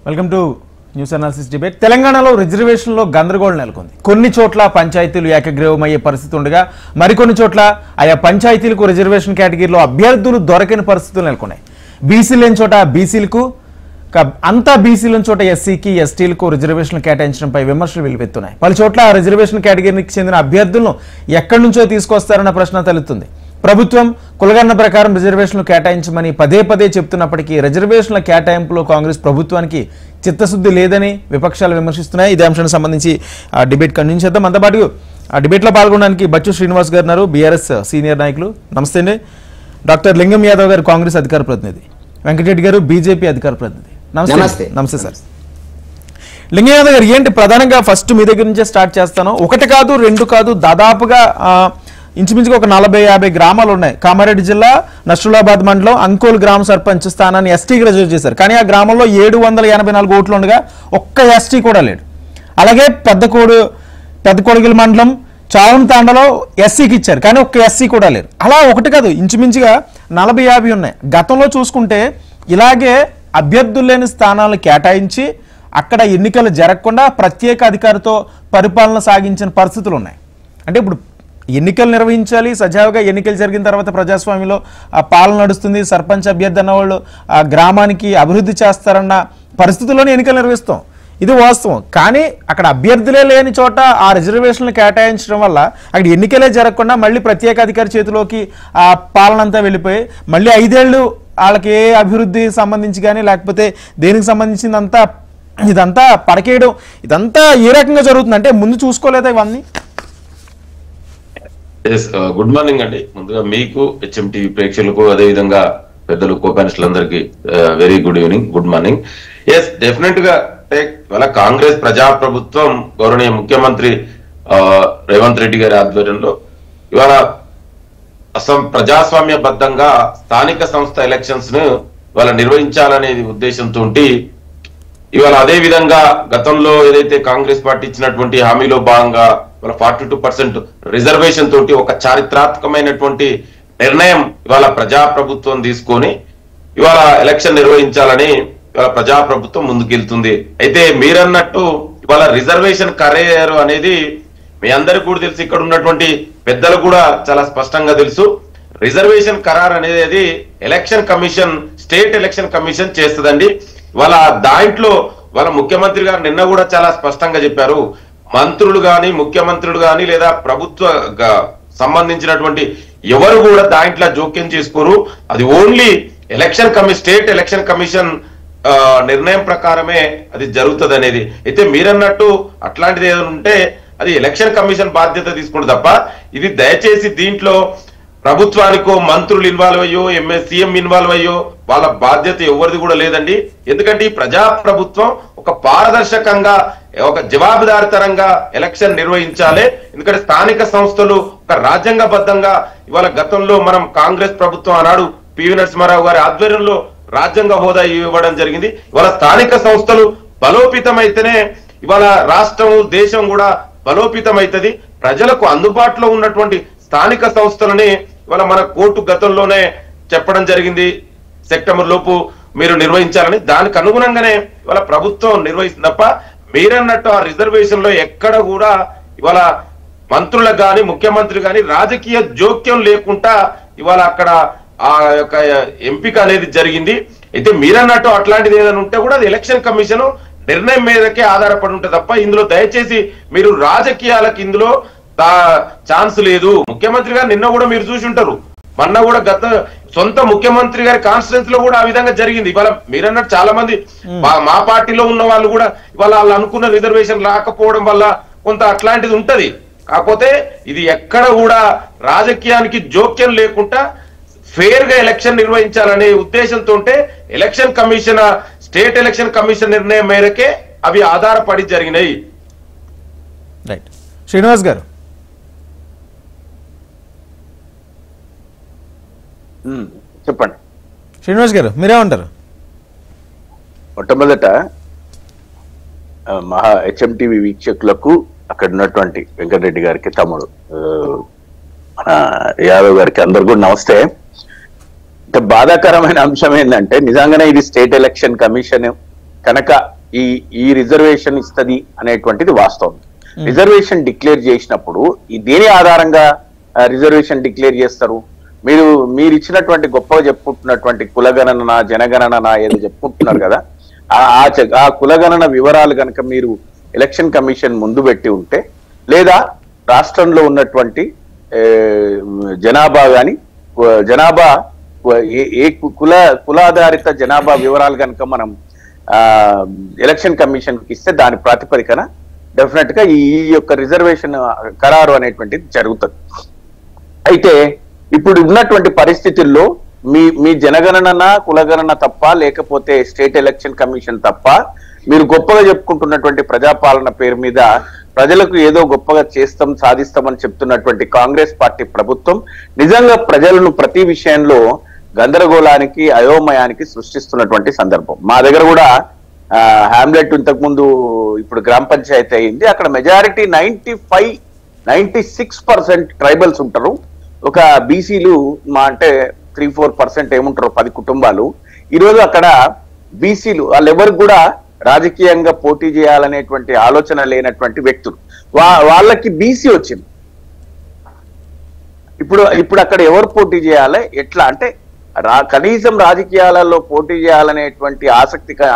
Welcome to news analysis debate. తెలంగాణలో రిజర్వేషన్లో గందరగోళం నెలకొంది. కొన్ని చోట్ల పంచాయతీలు ఏకగ్రీవమయ్యే పరిస్థితి ఉండగా మరికొన్ని చోట్ల ఆయా పంచాయతీలకు రిజర్వేషన్ కేటగిరీలో అభ్యర్థులు దొరకని పరిస్థితులు నెలకొన్నాయి. బీసీ లేని చోట బీసీలకు, అంతా బీసీల చోట ఎస్సీకి, ఎస్టీలకు రిజర్వేషన్లు కేటాయించడంపై విమర్శలు వెల్లువెత్తున్నాయి. పలు చోట్ల రిజర్వేషన్ కేటగిరీకి చెందిన అభ్యర్థులను ఎక్కడి నుంచో తీసుకొస్తారన్న ప్రశ్న తలెత్తుంది. ప్రభుత్వం కులగణన ప్రకారం రిజర్వేషన్లు కేటాయించమని పదే పదే చెప్తున్నప్పటికీ రిజర్వేషన్ల కేటాయింపులో కాంగ్రెస్ ప్రభుత్వానికి చిత్తశుద్ధి లేదని విపక్షాలు విమర్శిస్తున్నాయి. ఇదే అంశానికి సంబంధించి డిబేట్ కంటిన్యూ చేద్దాం. అంతపాటు డిబేట్లో పాల్గొనడానికి బచ్చు శ్రీనివాస్ గారు ఉన్నారు, బీఆర్ఎస్ సీనియర్ నాయకులు. నమస్తే అండి. డాక్టర్ లింగం యాదవ్ గారు కాంగ్రెస్ అధికార ప్రతినిధి, వెంకటరెడ్డి గారు బీజేపీ అధికార ప్రతినిధి. నమస్తే. నమస్తే సార్. లింగం యాదవ్ గారు, ఏంటి ప్రధానంగా ఫస్ట్ మీ దగ్గర నుంచే స్టార్ట్ చేస్తాను. ఒకటి కాదు, రెండు కాదు, దాదాపుగా ఇంచుమించుగా ఒక 40-50 గ్రామాలు ఉన్నాయి. కామారెడ్డి జిల్లా నస్రులాబాద్ మండలం అంకోల్ గ్రామ సర్పంచ్ స్థానాన్ని ఎస్టీకి రిజర్వ్ చేశారు. కానీ ఆ గ్రామంలో 784 ఓట్లు ఉండగా ఒక్క ఎస్టీ కూడా లేడు. అలాగే పెద్దకోడిగిల మండలం చావన్ తాండలో ఎస్సీకి ఇచ్చారు, కానీ ఒక్క ఎస్సీ కూడా లేరు. అలా ఒకటి కాదు, ఇంచుమించుగా 40-50 ఉన్నాయి. గతంలో చూసుకుంటే ఇలాగే అభ్యర్థులు లేని స్థానాలను కేటాయించి అక్కడ ఎన్నికలు జరగకుండా ప్రత్యేక అధికారితో పరిపాలన సాగించిన పరిస్థితులు ఉన్నాయి. అంటే ఇప్పుడు ఎన్నికలు నిర్వహించాలి, సజావుగా ఎన్నికలు జరిగిన తర్వాత ప్రజాస్వామ్యంలో పాలన నడుస్తుంది, సర్పంచ్ అభ్యర్థి అన్న వాళ్ళు ఆ గ్రామానికి అభివృద్ధి చేస్తారన్న పరిస్థితుల్లోనే ఎన్నికలు నిర్వహిస్తాం, ఇది వాస్తవం. కానీ అక్కడ అభ్యర్థులే లేని చోట ఆ రిజర్వేషన్లు కేటాయించడం వల్ల అక్కడ ఎన్నికలే జరగకుండా మళ్ళీ ప్రత్యేక అధికారి చేతిలోకి ఆ పాలన అంతా వెళ్ళిపోయి మళ్ళీ 5 ఏళ్ళు వాళ్ళకి ఏ అభివృద్ధి సంబంధించి కానీ లేకపోతే దేనికి సంబంధించిందంతా ఇదంతా పడకేయడం, ఇదంతా ఏ రకంగా జరుగుతుంది అంటే ముందు చూసుకోలేదా ఇవన్నీ? గుడ్ మార్నింగ్ అండి. ముందుగా మీకు, హెచ్ఎంటీవీ ప్రేక్షకులకు, అదేవిధంగా పెద్దలు కోపానిస్టులందరికీ very good evening, good morning. Yes, definite గా ఇవాళ కాంగ్రెస్ ప్రజాప్రభుత్వం గౌరవనీయ ముఖ్యమంత్రి రేవంత్ రెడ్డి గారి ఆధ్వర్యంలో ఇవాళ ప్రజాస్వామ్యబద్ధంగా స్థానిక సంస్థ ఎలక్షన్స్ ను ఇవాళ నిర్వహించాలనే ఉద్దేశంతో ఇవాళ అదే విధంగా గతంలో ఏదైతే కాంగ్రెస్ పార్టీ ఇచ్చినటువంటి హామీలో భాగంగా 42% రిజర్వేషన్ తోటి ఒక చారిత్రాత్మకమైనటువంటి నిర్ణయం ఇవాళ ప్రజాప్రభుత్వం తీసుకొని ఇవాళ ఎలక్షన్ నిర్వహించాలని ఇవాళ ప్రజాప్రభుత్వం ముందుకెళ్తుంది. అయితే మీరన్నట్టు ఇవాళ రిజర్వేషన్ ఖరారు అనేది మీ అందరికీ కూడా తెలుసు, ఇక్కడ ఉన్నటువంటి పెద్దలు కూడా చాలా స్పష్టంగా తెలుసు. రిజర్వేషన్ ఖరారు అనేది election commission, state election commission చేస్తుందండి. ఇవాళ దాంట్లో వాళ్ళ ముఖ్యమంత్రి గారు నిన్న కూడా చాలా స్పష్టంగా చెప్పారు, మంత్రులు గాని, ముఖ్యమంత్రులు గాని, లేదా ప్రభుత్వ సంబంధించినటువంటి ఎవరు కూడా దాంట్లో జోక్యం చేసుకోరు. అది only election commission, state election commission నిర్ణయం ప్రకారమే అది జరుగుతుంది అనేది. అయితే మీరన్నట్టు అట్లాంటిది ఏదైనా ఉంటే అది ఎలక్షన్ కమిషన్ బాధ్యత తీసుకుంటుంది తప్ప ఇది దయచేసి దీంట్లో ప్రభుత్వానికో మంత్రులు ఇన్వాల్వ్ అయ్యో సీఎం ఇన్వాల్వ్ అయ్యో వాళ్ళ బాధ్యత ఎవరిది కూడా లేదండి. ఎందుకంటే ఈ ప్రజాప్రభుత్వం ఒక పారదర్శకంగా, ఒక జవాబుదారితరంగా ఎలక్షన్ నిర్వహించాలి. ఎందుకంటే స్థానిక సంస్థలు ఒక రాజ్యాంగబద్ధంగా ఇవాళ గతంలో మనం కాంగ్రెస్ ప్రభుత్వం ఆనాడు పివి నరసింహారావు గారి ఆధ్వర్యంలో రాజ్యాంగ హోదా ఇవ్వడం జరిగింది. ఇవాళ స్థానిక సంస్థలు బలోపేతమైతేనే ఇవాళ రాష్ట్రం, దేశం కూడా బలోపేతమైతుంది. ప్రజలకు అందుబాటులో ఉన్నటువంటి స్థానిక సంస్థలని ఇవాళ మన కోర్టు గతంలోనే చెప్పడం జరిగింది, సెప్టెంబర్ లోపు మీరు నిర్వహించాలని. దానికి అనుగుణంగానే ఇవాళ ప్రభుత్వం నిర్వహిస్తుంది తప్ప మీరన్నట్టు ఆ రిజర్వేషన్ లో ఎక్కడ కూడా ఇవాళ మంత్రులకు గాని, ముఖ్యమంత్రి గాని రాజకీయ జోక్యం లేకుండా ఇవాళ అక్కడ ఆ యొక్క ఎంపిక అనేది జరిగింది. అయితే మీరన్నట్టు అట్లాంటిది ఏదైనా ఉంటే కూడా అది ఎలక్షన్ కమిషన్ నిర్ణయం మీదకే ఆధారపడి ఉంటుంది తప్ప ఇందులో దయచేసి మీరు రాజకీయాలకు ఇందులో ఛాన్స్ లేదు. ముఖ్యమంత్రి గారు నిన్న కూడా మీరు చూసి ఉంటారు, మొన్న కూడా గత సొంత ముఖ్యమంత్రి గారి కాన్స్టిట్యూన్స్ లో కూడా ఆ విధంగా జరిగింది. ఇవాళ మీరన్నట్టు చాలా మంది మా పార్టీలో ఉన్న వాళ్ళు కూడా ఇవాళ వాళ్ళు అనుకున్న రిజర్వేషన్ రాకపోవడం వల్ల కొంత అట్లాంటిది ఉంటది. కాకపోతే ఇది ఎక్కడ కూడా రాజకీయానికి జోక్యం లేకుండా ఫెయిర్ గా ఎలక్షన్ నిర్వహించాలనే ఉద్దేశంతో election commission, state election commission నిర్ణయం మేరకే అవి ఆధారపడి జరిగినాయి. రైట్. శ్రీనివాస్ గారు, చెప్పండి. శ్రీనివాస్ గారు మీరేమంటారు? మొట్టమొదట హెచ్ఎంటీవీ వీక్షకులకు, అక్కడ ఉన్నటువంటి వెంకటరెడ్డి గారికి, తమ్ముడు మన యాదవ్ గారికి అందరు కూడా నమస్తే. బాధాకరమైన అంశం ఏంటంటే నిజంగానే ఇది స్టేట్ ఎలక్షన్ కమిషన్ కనుక ఈ ఈ రిజర్వేషన్ ఇస్తది అనేటువంటిది వాస్తవం. రిజర్వేషన్ డిక్లేర్ చేసినప్పుడు ఈ దేని ఆధారంగా రిజర్వేషన్ డిక్లేర్ చేస్తారు? మీరు ఇచ్చినటువంటి గొప్పగా చెప్పుకుంటున్నటువంటి కులగణన జనగణన ఏదో చెప్పుకుంటున్నారు కదా, ఆ కులగణన వివరాలు కనుక మీరు ఎలక్షన్ కమిషన్ ముందు పెట్టి ఉంటే, లేదా రాష్ట్రంలో ఉన్నటువంటి జనాభా గాని జనాభా ఏ కులాధారిత జనాభా వివరాలు కనుక మనం ఎలక్షన్ కమిషన్ కి ఇస్తే దాని ప్రాతిపదికన డెఫినెట్ గా ఈ యొక్క రిజర్వేషన్ ఖరారు అనేటువంటిది జరుగుతుంది. అయితే ఇప్పుడు ఉన్నటువంటి పరిస్థితుల్లో మీ జనగణన కులగణన తప్ప, లేకపోతే స్టేట్ ఎలక్షన్ కమిషన్ తప్ప, మీరు గొప్పగా చెప్పుకుంటున్నటువంటి ప్రజాపాలన పేరు మీద ప్రజలకు ఏదో గొప్పగా చేస్తాం సాధిస్తామని చెప్తున్నటువంటి కాంగ్రెస్ పార్టీ ప్రభుత్వం నిజంగా ప్రజలను ప్రతి విషయంలో గందరగోళానికి అయోమయానికి సృష్టిస్తున్నటువంటి సందర్భం. మా దగ్గర కూడా హ్యామ్లెట్ ఇంతకుముందు ఇప్పుడు గ్రామ పంచాయతీ అయింది. అక్కడ మెజారిటీ 96% ట్రైబల్స్ ఉంటారు. ఒక బీసీలు అంటే 3-4% ఏముంటారు, 10 కుటుంబాలు. ఈరోజు అక్కడ బీసీలు వాళ్ళెవరికి కూడా రాజకీయంగా పోటీ చేయాలనేటువంటి ఆలోచన లేనటువంటి వ్యక్తులు, వాళ్ళకి బీసీ వచ్చింది. ఇప్పుడు అక్కడ ఎవరు పోటీ చేయాలి, ఎట్లా అంటే కనీసం రాజకీయాలలో పోటీ చేయాలనేటువంటి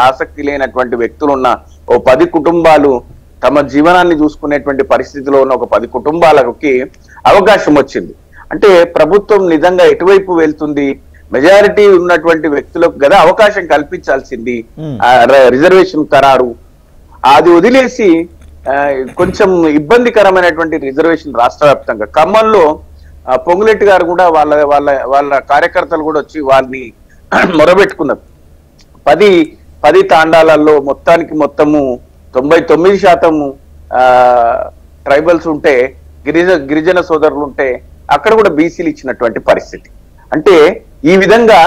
ఆసక్తి లేనటువంటి వ్యక్తులు ఉన్న ఓ 10 కుటుంబాలు తమ జీవనాన్ని చూసుకునేటువంటి పరిస్థితిలో ఉన్న ఒక 10 కుటుంబాలకి అవకాశం వచ్చింది. అంటే ప్రభుత్వం నిజంగా ఎటువైపు వెళ్తుంది? మెజారిటీ ఉన్నటువంటి వ్యక్తులకు కదా అవకాశం కల్పించాల్సింది. రిజర్వేషన్ ఖరారు అది వదిలేసి కొంచెం ఇబ్బందికరమైనటువంటి రిజర్వేషన్ రాష్ట్ర వ్యాప్తంగా ఖమ్మంలో పొంగులెట్టి గారు కూడా వాళ్ళ కార్యకర్తలు కూడా వచ్చి వాళ్ళని మొరబెట్టుకున్నారు. 10 తాండాలలో మొత్తము 99% ట్రైబల్స్ ఉంటే, గిరిజన సోదరులు ఉంటే అక్కడ కూడా బీసీలు ఇచ్చినటువంటి పరిస్థితి. అంటే ఈ విధంగా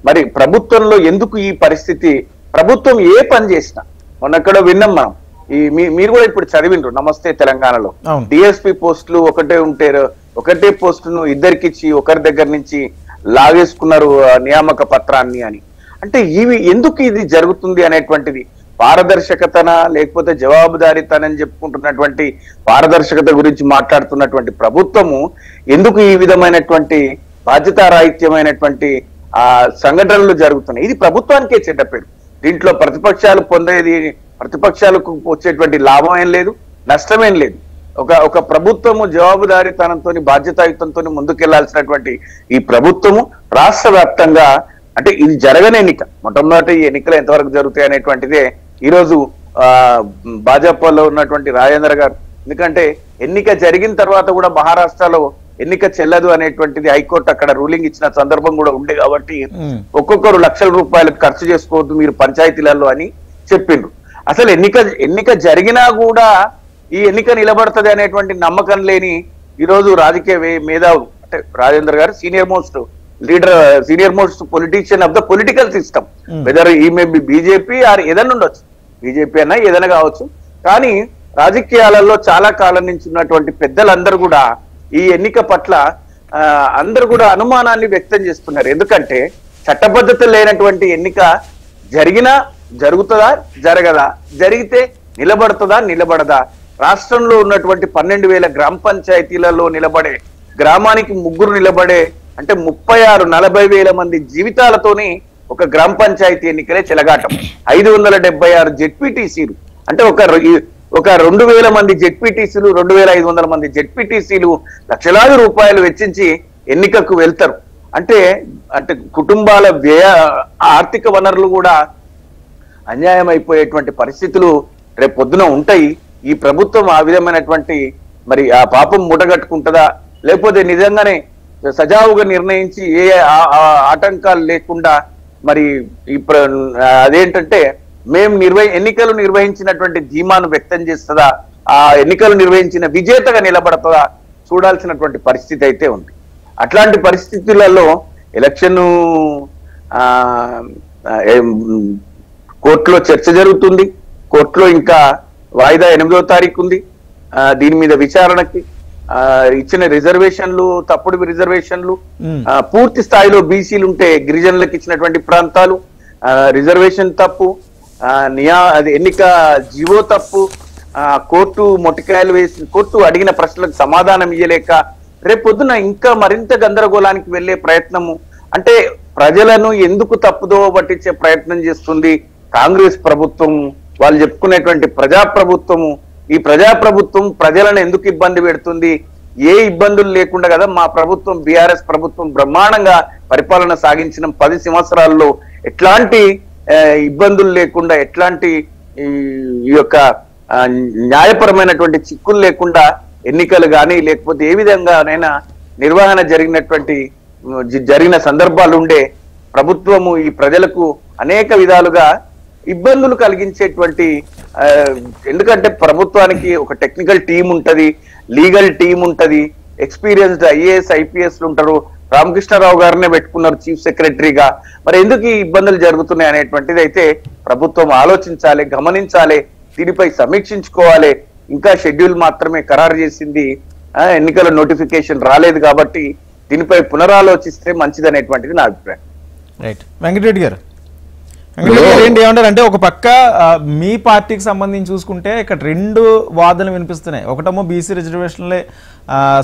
మరి ప్రభుత్వంలో ఎందుకు ఈ పరిస్థితి? ప్రభుత్వం ఏ పని చేసినా మొన్నక్కడ విన్నాం మనం, మీరు కూడా ఇప్పుడు చదివిండ్రు నమస్తే తెలంగాణలో డిఎస్పీ పోస్టులు ఒకటే పోస్టును ఇద్దరికి ఇచ్చి ఒకరి దగ్గర నుంచి లాగేసుకున్నారు నియామక పత్రాన్ని అని. అంటే ఎందుకు ఇది జరుగుతుంది అనేటువంటిది పారదర్శకతన లేకపోతే జవాబుదారీతనని చెప్పుకుంటున్నటువంటి పారదర్శకత గురించి మాట్లాడుతున్నటువంటి ప్రభుత్వము ఎందుకు ఈ విధమైనటువంటి బాధ్యతారాహిత్యమైనటువంటి సంఘటనలు జరుగుతున్నాయి? ఇది ప్రభుత్వానికే చెడ్డ పేరు. దీంట్లో ప్రతిపక్షాలకు వచ్చేటువంటి లాభం ఏం లేదు, నష్టమేం లేదు. ఒక ప్రభుత్వము జవాబుదారీతనంతో బాధ్యతాయుతంతో ముందుకెళ్లాల్సినటువంటి ఈ ప్రభుత్వము రాష్ట్ర వ్యాప్తంగా అంటే ఇది జరగని ఎన్నిక, మొట్టమొదటి ఈ ఎన్నికలు ఎంతవరకు జరుగుతాయి అనేటువంటిదే ఈరోజు భాజపాలో ఉన్నటువంటి రాజేంద్ర గారు, ఎందుకంటే ఎన్నిక జరిగిన తర్వాత కూడా మహారాష్ట్రలో ఎన్నిక చెల్లదు అనేటువంటిది హైకోర్టు అక్కడ రూలింగ్ ఇచ్చిన సందర్భం కూడా ఉండే కాబట్టి ఒక్కొక్కరు లక్షల రూపాయలు ఖర్చు చేసుకోవద్దు మీరు పంచాయతీలలో అని చెప్పిండ్రు. అసలు ఎన్నిక జరిగినా కూడా ఈ ఎన్నిక నిలబడుతుంది అనేటువంటి నమ్మకం లేని ఈరోజు రాజకీయ మేధావులు అంటే రాజేంద్ర గారు senior most politician of the political system, whether he may B BJP or ఏదైనా ఉండొచ్చు, బీజేపీ అన్నా ఏదైనా కావచ్చు. కానీ రాజకీయాలలో చాలా కాలం నుంచి ఉన్నటువంటి పెద్దలందరూ కూడా ఈ ఎన్నిక పట్ల అందరూ కూడా అనుమానాన్ని వ్యక్తం చేస్తున్నారు. ఎందుకంటే చట్టబద్ధత లేనటువంటి ఎన్నిక జరుగుతుందా జరగదా, జరిగితే నిలబడదా? రాష్ట్రంలో ఉన్నటువంటి 12,000 గ్రామ పంచాయతీలలో నిలబడే గ్రామానికి 3 నిలబడే అంటే 36-40 మంది జీవితాలతోని ఒక గ్రామ పంచాయతీ ఎన్నికలే చెలగాటం. 576 జెడ్పీటీసీలు అంటే ఒక 2,000 మంది జెడ్పీటీసీలు 2,500 మంది జెడ్పీటీసీలు లక్షలాది రూపాయలు వెచ్చించి ఎన్నికకు వెళ్తారు. అంటే కుటుంబాల ఆర్థిక వనరులు కూడా అన్యాయం అయిపోయేటువంటి పరిస్థితులు రేపు పొద్దున ఉంటాయి. ఈ ప్రభుత్వం ఆ విధమైనటువంటి మరి ఆ పాపం మూటగట్టుకుంటుందా, లేకపోతే నిజంగానే సజావుగా నిర్ణయించి ఏ ఆటంకాలు లేకుండా మరి అదేంటంటే మేము ఎన్నికలు నిర్వహించినటువంటి ధీమాను వ్యక్తం చేస్తుందా, ఆ ఎన్నికలు నిర్వహించిన విజేతగా నిలబడుతుందా చూడాల్సినటువంటి పరిస్థితి అయితే ఉంది. అట్లాంటి పరిస్థితులలో ఎలక్షన్ కోర్టులో చర్చ జరుగుతుంది. కోర్టులో ఇంకా వాయిదా 8వ తారీఖు ఉంది. దీని మీద విచారణకి ఇచ్చిన రిజర్వేషన్లు తప్పుడు రిజర్వేషన్లు పూర్తి స్థాయిలో బీసీలు ఉంటే గిరిజనులకు ఇచ్చినటువంటి ప్రాంతాలు రిజర్వేషన్ తప్పు, అది ఎన్నిక జీవో తప్పు, కోర్టు మొట్టికాయలు వేసి కోర్టు అడిగిన ప్రశ్నలకు సమాధానం ఇయ్యలేక రేపొద్దున ఇంకా మరింత గందరగోళానికి వెళ్లే ప్రయత్నము, అంటే ప్రజలను ఎందుకు తప్పుదో పట్టించే ప్రయత్నం చేస్తుంది కాంగ్రెస్ ప్రభుత్వం. వాళ్ళు చెప్పుకునేటువంటి ప్రజాప్రభుత్వము, ఈ ప్రజాప్రభుత్వం ప్రజలను ఎందుకు ఇబ్బంది పెడుతుంది? ఏ ఇబ్బందులు లేకుండా కదా మా ప్రభుత్వం, బీఆర్ఎస్ ప్రభుత్వం బ్రహ్మాండంగా పరిపాలన సాగించిన 10 సంవత్సరాల్లో ఎట్లాంటి ఇబ్బందులు లేకుండా, ఎట్లాంటి ఈ యొక్క న్యాయపరమైనటువంటి చిక్కులు లేకుండా ఎన్నికలు కానీ లేకపోతే ఏ విధంగానైనా నిర్వహణ జరిగిన సందర్భాలు ఉండే ప్రభుత్వము ఈ ప్రజలకు అనేక విధాలుగా ఇబ్బందులు కలిగించేటువంటి, ఎందుకంటే ప్రభుత్వానికి ఒక టెక్నికల్ టీం ఉంటది, లీగల్ టీం ఉంటది, ఎక్స్పీరియన్స్డ్ ఐఏఎస్ IPS ఉంటారు. రామకృష్ణారావు గారినే పెట్టుకున్నారు చీఫ్ సెక్రటరీగా. మరి ఎందుకు ఈ ఇబ్బందులు జరుగుతున్నాయి అనేటువంటిది అయితే ప్రభుత్వం ఆలోచించాలి, గమనించాలి, దీనిపై సమీక్షించుకోవాలి. ఇంకా షెడ్యూల్ మాత్రమే ఖరారు చేసింది, ఎన్నికల నోటిఫికేషన్ రాలేదు కాబట్టి దీనిపై పునరాలోచిస్తే మంచిది అనేటువంటిది నా అభిప్రాయం. రైట్. వెంకటరెడ్డి గారు ఏంటి ఏమంటారు అంటే, ఒక పక్క మీ పార్టీకి సంబంధించి చూసుకుంటే ఇక్కడ 2 వాదనలు వినిపిస్తున్నాయి. ఒకటేమో బీసీ రిజర్వేషన్లే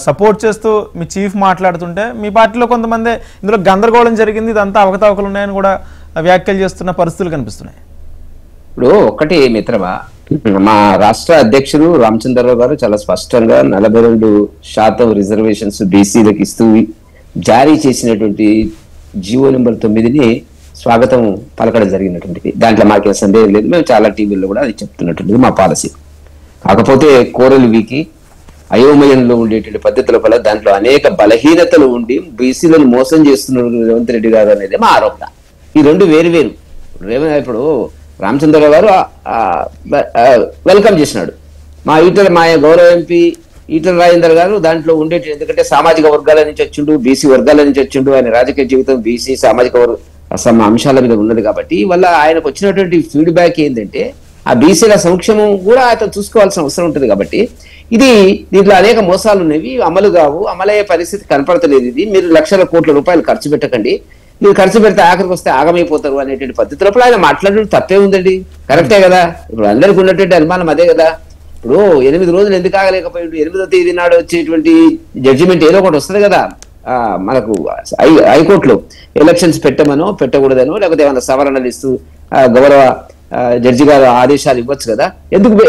సపోర్ట్ చేస్తూ మీ చీఫ్ మాట్లాడుతుంటే, మీ పార్టీలో కొంతమంది ఇందులో గందరగోళం జరిగింది, ఇదంతా అవకతవకలు ఉన్నాయని కూడా వ్యాఖ్యలు చేస్తున్న పరిస్థితులు కనిపిస్తున్నాయి. ఇప్పుడు ఒకటి మిత్రమా, మా రాష్ట్ర అధ్యక్షుడు రామచంద్రరావు గారు చాలా స్పష్టంగా 42% రిజర్వేషన్స్ బీసీలకు ఇస్తూ జారీ చేసినటువంటి జీవో నెంబర్ 9ని స్వాగతం పలకడం జరిగినటువంటిది. దాంట్లో మాకేం సందేహం లేదు. మేము చాలా టీవీల్లో కూడా అది చెప్తున్నటువంటిది మా పాలసీ. కాకపోతే కోరలు వీకి అయోమయంలో ఉండేటువంటి పద్ధతుల వల్ల దాంట్లో అనేక బలహీనతలు ఉండి బీసీలను మోసం చేస్తున్నారు రేవంత్ రెడ్డి గారు అనేది మా ఆరోపణ. ఈ 2 వేరు. ఇప్పుడు రామచంద్రరావు గారు వెల్కమ్ చేసినాడు. మా గౌరవ ఎంపీ ఈటల రాజేందర్ గారు దాంట్లో ఉండేటి, ఎందుకంటే సామాజిక వర్గాల నుంచి వచ్చిండు, బీసీ వర్గాల నుంచి వచ్చిండు, ఆయన రాజకీయ జీవితం బీసీ సామాజిక అంశాల మీద ఉన్నది కాబట్టి వల్ల ఆయనకు వచ్చినటువంటి ఫీడ్బ్యాక్ ఏంటంటే ఆ బీసీల సంక్షేమం కూడా అతను చూసుకోవాల్సిన అవసరం ఉంటుంది. కాబట్టి దీంట్లో అనేక మోసాలు ఉన్నవి, అమలు కావు, అమలయ్యే పరిస్థితి కనపడతలేదు. ఇది మీరు లక్షల కోట్ల రూపాయలు ఖర్చు పెట్టకండి, మీరు ఖర్చు పెడితే ఆఖరికి వస్తే ఆగమైపోతారు అనేటువంటి పద్ధతిలో ఆయన మాట్లాడడం తప్పే ఉందండి. కరెక్టే కదా. ఇప్పుడు అందరికి ఉన్నటువంటి అనుమానం అదే కదా. ఇప్పుడు 8 రోజులు ఎందుకు ఆగలేకపోయాడు? 8వ తేదీ నాడు వచ్చేటువంటి జడ్జిమెంట్ ఏదో ఒకటి వస్తుంది కదా మనకు హైకోర్టులో. ఎలక్షన్స్ పెట్టమనో పెట్టకూడదనో లేకపోతే ఏమైనా సవరణలు ఇస్తూ గౌరవ జడ్జి గారు ఆదేశాలు ఇవ్వచ్చు కదా.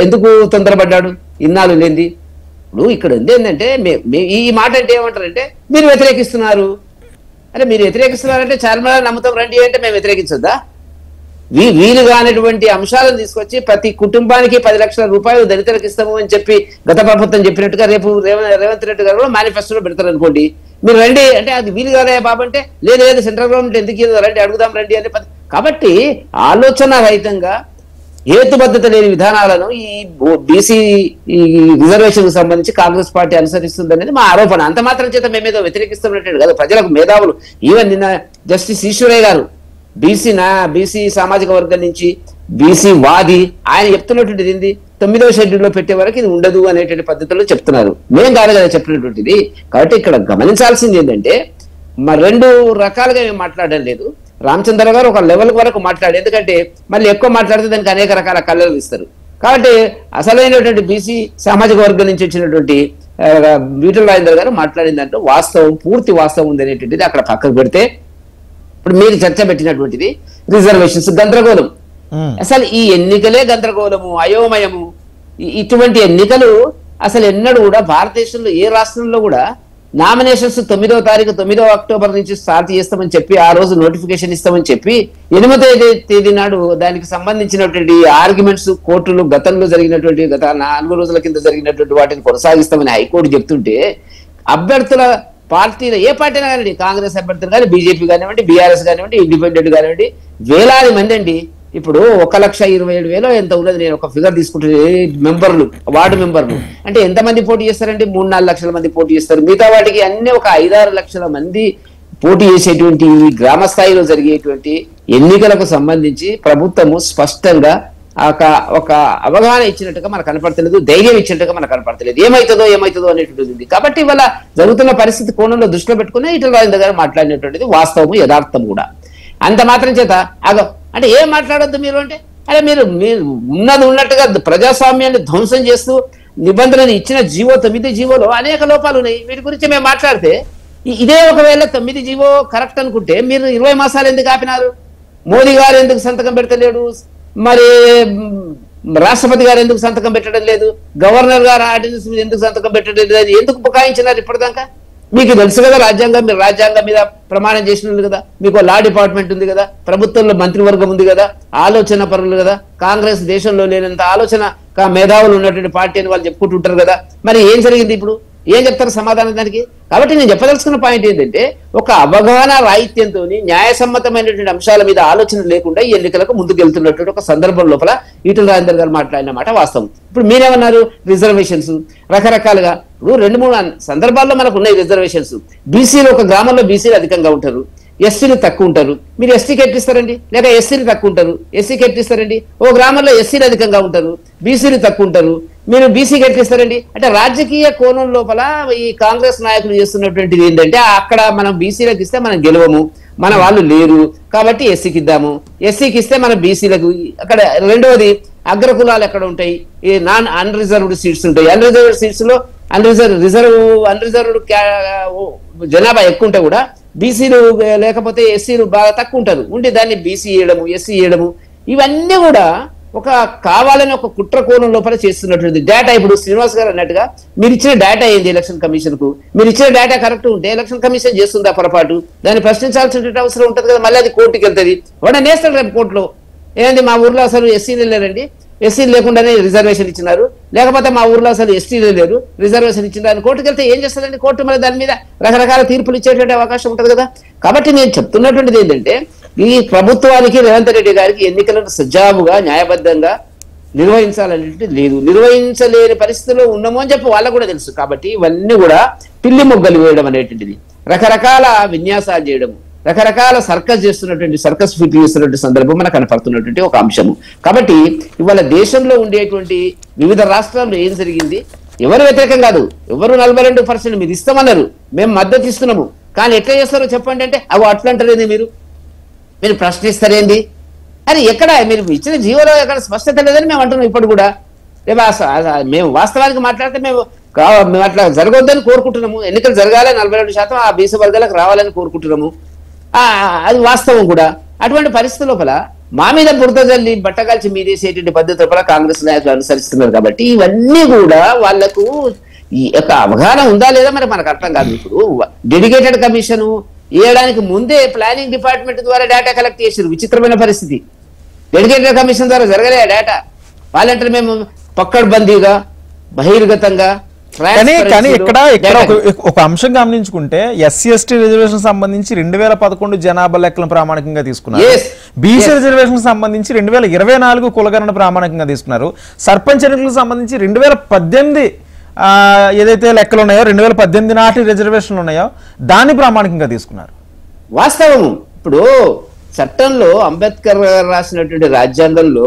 ఎందుకు తొందరపడ్డాడు? ఇన్నాళ్ళు లేనిది. ఇప్పుడు ఇక్కడ ఉంది ఏంటంటే, ఈ మాట అంటే ఏమంటారంటే మీరు వ్యతిరేకిస్తున్నారు. అరే మీరు వ్యతిరేకిస్తున్నారంటే చార్మినార్ నమ్ముతాం రండి అంటే మేము వ్యతిరేకించొద్దా? వీలు కానటువంటి అంశాలను తీసుకొచ్చి ప్రతి కుటుంబానికి 10 లక్షల రూపాయలు దళితులకు ఇస్తాము అని చెప్పి గత ప్రభుత్వం చెప్పినట్టుగా రేపు రేవంత్ రెడ్డి గారు కూడా మేనిఫెస్టోలో పెడతారు అనుకోండి. మీరు రండి అంటే అది వీలు కాదా బాబు అంటే లేదు సెంట్రల్ గవర్నమెంట్ ఎందుకు రండి అడుగుదాం రండి అని. కాబట్టి ఆలోచన రహితంగా హేతుబద్ధత లేని విధానాలను ఈ బీసీ రిజర్వేషన్ కు సంబంధించి కాంగ్రెస్ పార్టీ అనుసరిస్తుంది అనేది మా ఆరోపణ. అంత మాత్రం చేత మేమేదో వ్యతిరేకిస్తున్నట్టు కాదు. ప్రజలకు మేధావులు, ఈవెన్ నిన్న జస్టిస్ ఈశ్వరయ్య గారు బీసీ సామాజిక వర్గం నుంచి బీసీ వాది, ఆయన చెప్తున్నటువంటిది ఏంది, 9వ షెడ్యూల్లో పెట్టే వరకు ఇది ఉండదు అనేటువంటి పద్ధతిలో చెప్తున్నారు. మేం కాదు కదా చెప్పినటువంటిది. కాబట్టి ఇక్కడ గమనించాల్సింది ఏంటంటే 2 రకాలుగా మేము మాట్లాడడం లేదు. రామచంద్ర గారు ఒక లెవెల్ వరకు మాట్లాడు, ఎందుకంటే మళ్ళీ ఎక్కువ మాట్లాడితే దానికి అనేక రకాల కళ్ళలు ఇస్తారు. కాబట్టి అసలైనటువంటి బీసీ సామాజిక వర్గం నుంచి వచ్చినటువంటి ఈటల రాజేందర్ గారు మాట్లాడిన దాంట్లో వాస్తవం, పూర్తి వాస్తవం ఉంది అనేటువంటిది అక్కడ పక్కకు పెడితే, ఇప్పుడు మీరు చర్చ పెట్టినటువంటిది రిజర్వేషన్స్ గందరగోళం. అసలు ఈ ఎన్నికలే గందరగోళము, అయోమయము. ఇటువంటి ఎన్నికలు అసలు ఎన్నడూ కూడా భారతదేశంలో ఏ రాష్ట్రంలో కూడా నామినేషన్స్ 9వ తారీఖు 9వ అక్టోబర్ నుంచి స్టార్ట్ చేస్తామని చెప్పి ఆ రోజు నోటిఫికేషన్ ఇస్తామని చెప్పి 8వ తేదీ నాడు దానికి సంబంధించినటువంటి ఆర్గ్యుమెంట్స్ కోర్టులు గతంలో జరిగినటువంటి గత 4 రోజుల కింద జరిగినటువంటి వాటిని కొనసాగిస్తామని హైకోర్టు చెప్తుంటే అభ్యర్థుల పార్టీలో ఏ పార్టీ కానివ్వండి, కాంగ్రెస్ అభ్యర్థులు కానీ, బీజేపీ కానివ్వండి, బీఆర్ఎస్ కానివ్వండి, ఇండిపెండెంట్ కానివ్వండి, వేలాది మంది అండి. ఇప్పుడు 1,27,000 ఎంత ఉన్నది, నేను ఒక ఫిగర్ తీసుకుంటే మెంబర్లు, వార్డు మెంబర్లు అంటే ఎంతమంది పోటీ చేస్తారంటే 3-4 లక్షల మంది పోటీ చేస్తారు. మిగతా వాటికి అన్ని ఒక 5-6 లక్షల మంది పోటీ చేసేటువంటి గ్రామ స్థాయిలో జరిగేటువంటి ఎన్నికలకు సంబంధించి ప్రభుత్వము స్పష్టంగా ఒక అవగాహన ఇచ్చినట్టుగా మనకు కనపడతలేదు, ధైర్యం ఇచ్చినట్టుగా మనకు కనపడతలేదు. ఏమైతుందో అనేటువంటిది. కాబట్టి ఇవాళ జరుగుతున్న పరిస్థితి కోణంలో దృష్టిలో పెట్టుకుని ఈటల రాజేందర్ గారు మాట్లాడినటువంటిది వాస్తవము, యథార్థం కూడా. అంత మాత్రం చేత అంటే ఏం మాట్లాడొద్దు మీరు అంటే అరే మీరు ఉన్నది ఉన్నట్టుగా ప్రజాస్వామ్యాన్ని ధ్వంసం చేస్తూ నిబంధనలు ఇచ్చిన జీవో 9 జీవోలో అనేక లోపాలు ఉన్నాయి. వీటి గురించి మేము మాట్లాడితే ఇదే ఒకవేళ 9 జీవో కరెక్ట్ అనుకుంటే మీరు 20 మాసాలు ఎందుకు ఆపినారు? మోదీ గారు ఎందుకు సంతకం పెట్టలేడు? మరి రాష్ట్రపతి గారు ఎందుకు సంతకం పెట్టడం లేదు? గవర్నర్ గారు ఆర్డినెన్స్ మీద ఎందుకు సంతకం పెట్టడం లేదు? ఎందుకు బుకాయించినారు ఇప్పటిదాకా? మీకు తెలుసు కదా రాజ్యాంగం, మీరు రాజ్యాంగం మీద ప్రమాణం చేసినారు కదా, మీకు లా డిపార్ట్మెంట్ ఉంది కదా, ప్రభుత్వంలో మంత్రివర్గం ఉంది కదా, ఆలోచన పరులు కదా, కాంగ్రెస్ దేశంలో లేనంత ఆలోచన మేధావులు ఉన్నటువంటి పార్టీ అని వాళ్ళు చెప్పుకుంటుంటారు కదా. మరి ఏం జరిగింది ఇప్పుడు? ఏం చెప్తారు సమాధానం దానికి? కాబట్టి నేను చెప్పదలుచుకున్న పాయింట్ ఏంటంటే ఒక అవగాహన రాహిత్యంతో న్యాయసమ్మతమైనటువంటి అంశాల మీద ఆలోచన లేకుండా ఈ ఎన్నికలకు ముందుకెళ్తున్నటువంటి ఒక సందర్భం లోపల ఈటల రాజేందర్ గారు మాట్లాడిన మాట వాస్తవం. ఇప్పుడు మీరేమన్నారు? రిజర్వేషన్స్ రకరకాలుగా ఇప్పుడు 2-3 సందర్భాల్లో మనకు ఉన్నాయి రిజర్వేషన్స్. బీసీలు ఒక గ్రామంలో బీసీలు అధికంగా ఉంటారు, ఎస్సీలు తక్కువ ఉంటారు. మీరు ఎస్టీకి ఎట్టిస్తారండి? లేక ఎస్సీలు తక్కువ ఉంటారు, ఎస్సీకి ఎట్టిస్తారండి? ఓ గ్రామంలో ఎస్సీలు అధికంగా ఉంటారు, బీసీలు తక్కువ ఉంటారు, మీరు బీసీకి ఎట్టిస్తారండి? అంటే రాజకీయ కోణం లోపల ఈ కాంగ్రెస్ నాయకులు చేస్తున్నటువంటిది ఏంటంటే అక్కడ మనం బీసీలకు ఇస్తే మనం గెలవము, మన వాళ్ళు లేరు కాబట్టి ఎస్సీకి ఇద్దాము, ఎస్సీకి ఇస్తే మన బీసీలకు. అక్కడ రెండవది అగ్రకులాలు ఎక్కడ ఉంటాయి? ఈ అన్రిజర్వ్డ్ సీట్స్ ఉంటాయి. అన్రిజర్వ్డ్ సీట్స్ లో అన్రిజర్వ్డ్ జనాభా ఎక్కువ ఉంటే కూడా బీసీలు లేకపోతే ఎస్సీలు బాగా తక్కువ ఉంటారు. ఉండి దాన్ని బీసీ చేయడము, ఎస్సీ చేయడము, ఇవన్నీ కూడా ఒక కావాలని ఒక కుట్ర కోణం లోపల చేస్తున్నటువంటి డేటా. ఇప్పుడు శ్రీనివాస్ గారు అన్నట్టుగా మీరు ఇచ్చిన డేటా ఏంది ఎలక్షన్ కమిషన్ కు? మీరు ఇచ్చిన డేటా కరెక్ట్ ఉంటే ఎలక్షన్ కమిషన్ చేస్తుందా పొరపాటు? దాన్ని ప్రశ్నించాల్సిన అవసరం ఉంటుంది కదా. మళ్ళీ అది కోర్టుకి వెళ్తుంది, వాడు నేస్తాడు రేపు కోర్టులో. ఏంది మా ఊర్లో అసలు ఎస్సీలు లేరండి, ఎస్సీలు లేకుండానే రిజర్వేషన్ ఇచ్చినారు, లేకపోతే మా ఊర్లో అసలు ఎస్టీలు లేరు రిజర్వేషన్ ఇచ్చినారు. కోర్టుకి వెళ్తే ఏం చేస్తుందండి? కోర్టు మళ్ళీ దాని మీద రకరకాల తీర్పులు ఇచ్చేటువంటి అవకాశం ఉంటుంది కదా. కాబట్టి నేను చెప్తున్నటువంటిది ఏంటంటే ఈ ప్రభుత్వానికి రేవంత్ రెడ్డి గారికి ఎన్నికలను సజావుగా న్యాయబద్ధంగా నిర్వహించాలనేది లేదు, నిర్వహించలేని పరిస్థితిలో ఉన్నాము అని చెప్పి వాళ్ళకు కూడా తెలుసు. కాబట్టి ఇవన్నీ కూడా పిల్లి మొగ్గలు వేయడం అనేటువంటిది, రకరకాల విన్యాసాలు చేయడం, రకరకాల సర్కస్ చేస్తున్నటువంటి సర్కస్ ఫిట్ చేస్తున్నటువంటి సందర్భం మనకు కనపడుతున్నటువంటి ఒక అంశము. కాబట్టి ఇవాళ దేశంలో ఉండేటువంటి వివిధ రాష్ట్రాల్లో ఏం జరిగింది? ఎవరు వ్యతిరేకం కాదు, ఎవరు 42% మీరు ఇస్తామన్నారు, మేము మద్దతు ఇస్తున్నాము, కానీ ఎట్లా చేస్తారో చెప్పండి అంటే అవి అట్లా అంటారేంది? మీరు ప్రశ్నిస్తారేంది? అది ఎక్కడ మీరు ఇచ్చిన జీవోలో ఎక్కడ స్పష్టత లేదని మేము అంటున్నాం. ఇప్పుడు కూడా మేము వాస్తవానికి మాట్లాడితే మేము అట్లా జరగొద్దని కోరుకుంటున్నాము. ఎన్నికలు జరగాలి, 42% ఆ బీసీ వర్గాలకు రావాలని కోరుకుంటున్నాము. అది వాస్తవం కూడా. అటువంటి పరిస్థితి లోపల మా మీద బురద జల్లి బట్టగాల్చి మీదేసేటువంటి పద్ధతి లోపల కాంగ్రెస్ నాయకులు అనుసరిస్తున్నారు. కాబట్టి ఇవన్నీ కూడా వాళ్లకు ఈ యొక్క అవగాహన ఉందా లేదా మరి మనకు అర్థం కాదు. ఇప్పుడు డెడికేటెడ్ కమిషన్ వేయడానికి ముందే ప్లానింగ్ డిపార్ట్మెంట్ ద్వారా డేటా కలెక్ట్ చేసారు. విచిత్రమైన పరిస్థితి. డెడికేటెడ్ కమిషన్ ద్వారా జరగలే డేటా. వాళ్ళంటే మేము పక్కడ్బందీగా బహిర్గతంగా. కానీ ఇక్కడ ఒక అంశం గమనించుకుంటే ఎస్సీ ఎస్టీ రిజర్వేషన్ సంబంధించి 2011 జనాభా లెక్కలను ప్రామాణికంగా తీసుకున్నారు. బీసీ రిజర్వేషన్ సంబంధించి 2024 కులగణన ప్రామాణికంగా తీసుకున్నారు. సర్పంచ్ ఎన్నికలకు సంబంధించి 2018 ఏదైతే లెక్కలు ఉన్నాయో 2018 నాటి రిజర్వేషన్లు ఉన్నాయో దాన్ని ప్రామాణికంగా తీసుకున్నారు. వాస్తవం. ఇప్పుడు చట్టంలో అంబేద్కర్ రాసినటువంటి రాజ్యాంగంలో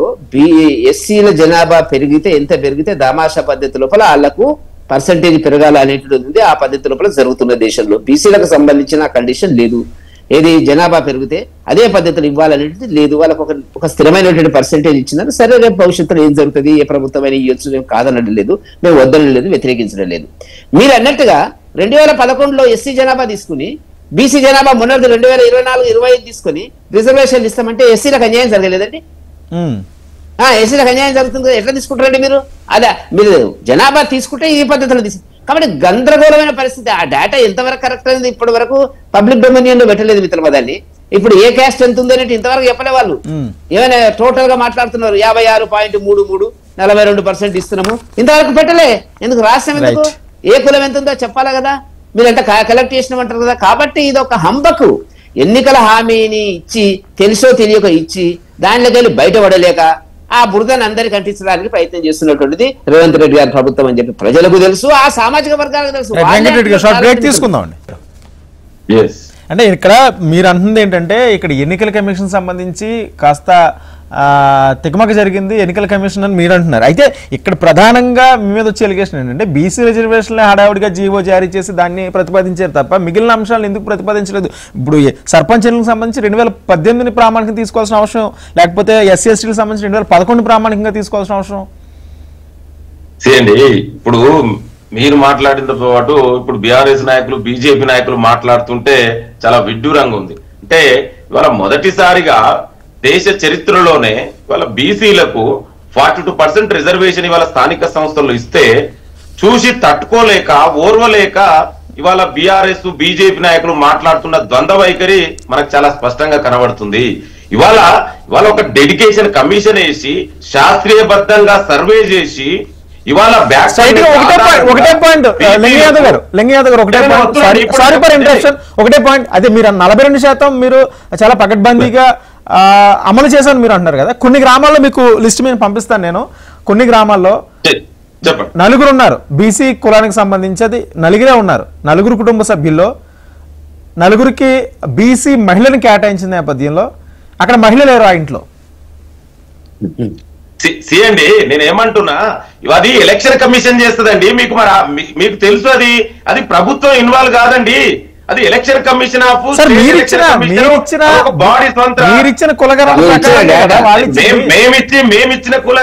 ఎస్సీల జనాభా పెరిగితే ఎంత పెరిగితే దామాషా పద్ధతి లోపల వాళ్లకు పర్సంటేజ్ పెరగాల అనేటువంటిది ఉంది. ఆ పద్ధతి లోపల జరుగుతున్న దేశంలో బీసీలకు సంబంధించిన కండిషన్ లేదు. ఏది జనాభా పెరిగితే అదే పద్ధతులు ఇవ్వాలనేది లేదు. వాళ్ళకు ఒక స్థిరమైనటువంటి పర్సెంటేజ్ ఇచ్చినారు. సరే రేపు భవిష్యత్తులో ఏం జరుగుతుంది, ఏ ప్రభుత్వం అయినా ఇవ్వచ్చు, మేము కాదనడం లేదు, మేము వద్దడం లేదు, వ్యతిరేకించడం లేదు. మీరు అన్నట్టుగా 2011లో ఎస్సీ జనాభా తీసుకుని బీసీ జనాభా మొన్నటి 2024-25 తీసుకుని రిజర్వేషన్లు ఇస్తామంటే ఎస్సీలకు అన్యాయం జరగలేదండి. ఎస్సీలకు అన్యాయం జరుగుతుంది. ఎట్లా తీసుకుంటారండి మీరు? అదే మీరు జనాభా తీసుకుంటే ఈ పద్ధతిలో కాబట్టి గందరగోళమైన పరిస్థితి. ఆ డేటా ఎంతవరకు కరెక్ట్ అయింది ఇప్పటి వరకు పబ్లిక్ డొమినియన్ లో పెట్టలేదు మిత్రమా. దాన్ని ఇప్పుడు ఏ క్యాస్ట్ ఎంత ఉంది అనేది ఇంతవరకు చెప్పలే వాళ్ళు. ఏమైనా టోటల్ గా మాట్లాడుతున్నారు 56.33 42% ఇస్తున్నాము, ఇంతవరకు పెట్టలే. ఎందుకు? రాష్ట్రం ఎందుకు? ఏ కులం ఎంత ఉందో చెప్పాలా కదా. మీరంతా కలెక్ట్ చేసినామంటారు కదా. కాబట్టి ఇది ఒక హంబకు ఎన్నికల హామీని ఇచ్చి తెలుసో తెలియక ఇచ్చి దానిలోకి వెళ్ళి బయటపడలేక ఆ బురదను అందరికి అంటించడానికి ప్రయత్నం చేస్తున్నటువంటిది రేవంత్ రెడ్డి గారి ప్రభుత్వం అని చెప్పి ప్రజలకు తెలుసు, ఆ సామాజిక వర్గాలకు తెలుసు. తీసుకుందామండి. అంటే ఇక్కడ మీరు అంటుంది ఏంటంటే ఇక్కడ ఎన్నికల కమిషన్ సంబంధించి కాస్త తికమక జరిగింది ఎన్నికల కమిషన్ అని మీరు అంటున్నారు. అయితే ఇక్కడ ప్రధానంగా మీ మీద వచ్చే ఎలిగేషన్ ఏంటంటే బీసీ రిజర్వేషన్లే హడావుడిగా జీవో జారీ చేసి దాన్ని ప్రతిపాదించారు తప్ప మిగిలిన అంశాలను ఎందుకు ప్రతిపాదించలేదు? ఇప్పుడు సర్పంచ్ ఎన్నికలకు సంబంధించి 2018 ప్రామాణికంగా తీసుకోవాల్సిన అవసరం, లేకపోతే ఎస్సీ ఎస్టీలకు సంబంధించి 2011 ప్రామాణికంగా తీసుకోవాల్సిన అవసరం చేయండి. ఇప్పుడు మీరు మాట్లాడినతో పాటు ఇప్పుడు బీఆర్ఎస్ నాయకులు బీజేపీ నాయకులు మాట్లాడుతుంటే చాలా విడ్డూరంగా ఉంది. అంటే ఇవాళ మొదటిసారిగా దేశ చరిత్రలోనే ఇవాళ బీసీలకు 42% రిజర్వేషన్ ఇవాళ స్థానిక సంస్థల్లో ఇస్తే చూసి తట్టుకోలేక ఓర్వలేక ఇవాళ బీఆర్ఎస్ బీజేపీ నాయకులు మాట్లాడుతున్న ద్వంద్వ వైఖరి మనకు చాలా స్పష్టంగా కనబడుతుంది. ఇవాళ ఒక డెడికేషన్ కమిషన్ వేసి శాస్త్రీయబద్ధంగా సర్వే చేసి ఇవాళ ఒకటే పాయింట్ ఒకటే పాయింట్ అదే మీరు 42% మీరు చాలా పకడ్బందీగా అమలు చేశాను మీరు అంటున్నారు కదా. కొన్ని గ్రామాల్లో మీకు లిస్ట్ మీద పంపిస్తాను నేను. కొన్ని గ్రామాల్లో నలుగురు ఉన్నారు బీసీ కులానికి సంబంధించి, అది నలుగురే ఉన్నారు. నలుగురు కుటుంబ సభ్యుల్లో నలుగురికి బీసీ మహిళని కేటాయించిన నేపథ్యంలో అక్కడ మహిళ లేరు ఆ ఇంట్లో. అండి నేనేమంటున్నా అది ఎలక్షన్ కమిషన్ చేస్తుందండి. మీకు మీకు తెలుసు అది ప్రభుత్వం ఇన్వాల్వ్ కాదండి. అది ఎలక్షన్ కమిషన్ ఆఫ్ మేమిచ్చిన కుల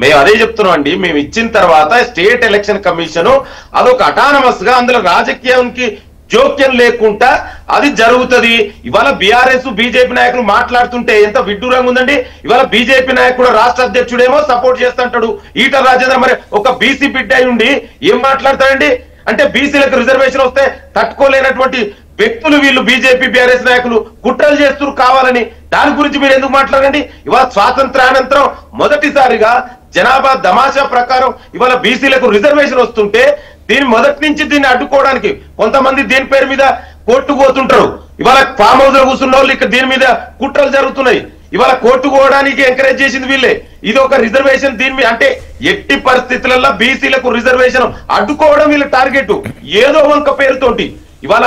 మేము అదే చెప్తున్నాం అండి. మేము ఇచ్చిన తర్వాత స్టేట్ ఎలక్షన్ కమిషన్ అదొక అటానమస్ గా అందులో రాజకీయానికి జోక్యం లేకుండా అది జరుగుతుంది. ఇవాళ బీఆర్ఎస్ బీజేపీ నాయకులు మాట్లాడుతుంటే ఎంత విడ్డూరంగా ఉందండి. ఇవాళ బీజేపీ నాయకుడు రాష్ట్ర అధ్యక్షుడేమో సపోర్ట్ చేస్తుంటాడు. ఈటల రాజేంద్ర మరి ఒక బీసీ బిడ్డ అయి ఉండి ఏం మాట్లాడతాడండి? అంటే బీసీలకు రిజర్వేషన్ వస్తే తట్టుకోలేనటువంటి వ్యక్తులు వీళ్ళు బీజేపీ బీఆర్ఎస్ నాయకులు కుట్రలు చేస్తూ కావాలని. దాని గురించి మీరు ఎందుకు మాట్లాడండి? ఇవాళ స్వాతంత్రానంతరం మొదటిసారిగా జనాభా దమాషా ప్రకారం ఇవాళ బీసీలకు రిజర్వేషన్ వస్తుంటే దీని మొదటి నుంచి దీన్ని అడ్డుకోవడానికి కొంతమంది దీని పేరు మీద కోర్టు పోతుంటారు. ఇవాళ ఫామ్ హౌస్ లో కూర్చున్న వాళ్ళు ఇక్కడ దీని మీద కుట్రలు జరుగుతున్నాయి. ఇవాళ కోర్టు పోవడానికి ఎంకరేజ్ చేసింది వీళ్ళే. ఇది ఒక రిజర్వేషన్ దీని మీద అంటే ఎట్టి పరిస్థితులలో బీసీలకు రిజర్వేషన్ అడ్డుకోవడం వీళ్ళ టార్గెట్ ఏదో వంక పేరుతోటి. ఇవాళ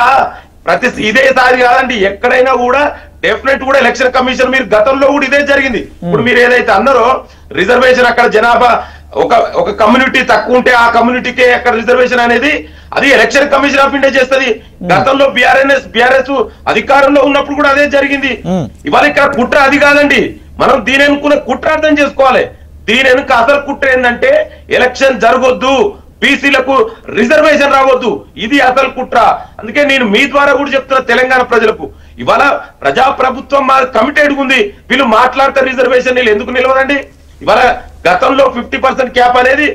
ఇదేసారి కాదండి, ఎక్కడైనా కూడా డెఫినెట్ కూడా ఎలక్షన్ కమిషన్ మీరు గతంలో కూడా ఇదే జరిగింది. ఇప్పుడు మీరు ఏదైతే అన్నారో రిజర్వేషన్ అక్కడ జనాభా ఒక కమ్యూనిటీ తక్కువ ఉంటే ఆ కమ్యూనిటీకే అక్కడ రిజర్వేషన్ అనేది అది ఎలక్షన్ కమిషన్ ఆఫ్ ఇండియా చేస్తుంది. గతంలో బీఆర్ఎస్ అధికారంలో ఉన్నప్పుడు కూడా అదే జరిగింది. ఇవాళ ఇక్కడ కుట్ర అది కాదండి. మనం దీని వెనుకున్న కుట్ర అర్థం చేసుకోవాలి. దీని వెనుక అసలు కుట్ర ఏంటంటే ఎలక్షన్ జరగొద్దు, బీసీలకు రిజర్వేషన్ రావద్దు, ఇది అసలు కుట్ర. అందుకే నేను మీ ద్వారా కూడా చెప్తున్నా తెలంగాణ ప్రజలకు, ఇవాళ ప్రజాప్రభుత్వం మా కమిటెడ్ ఉంది. వీళ్ళు మాట్లాడితే రిజర్వేషన్ వీళ్ళు ఎందుకు నిలవరండి? ఇవాళ గతంలో 50% క్యాప్ అనేది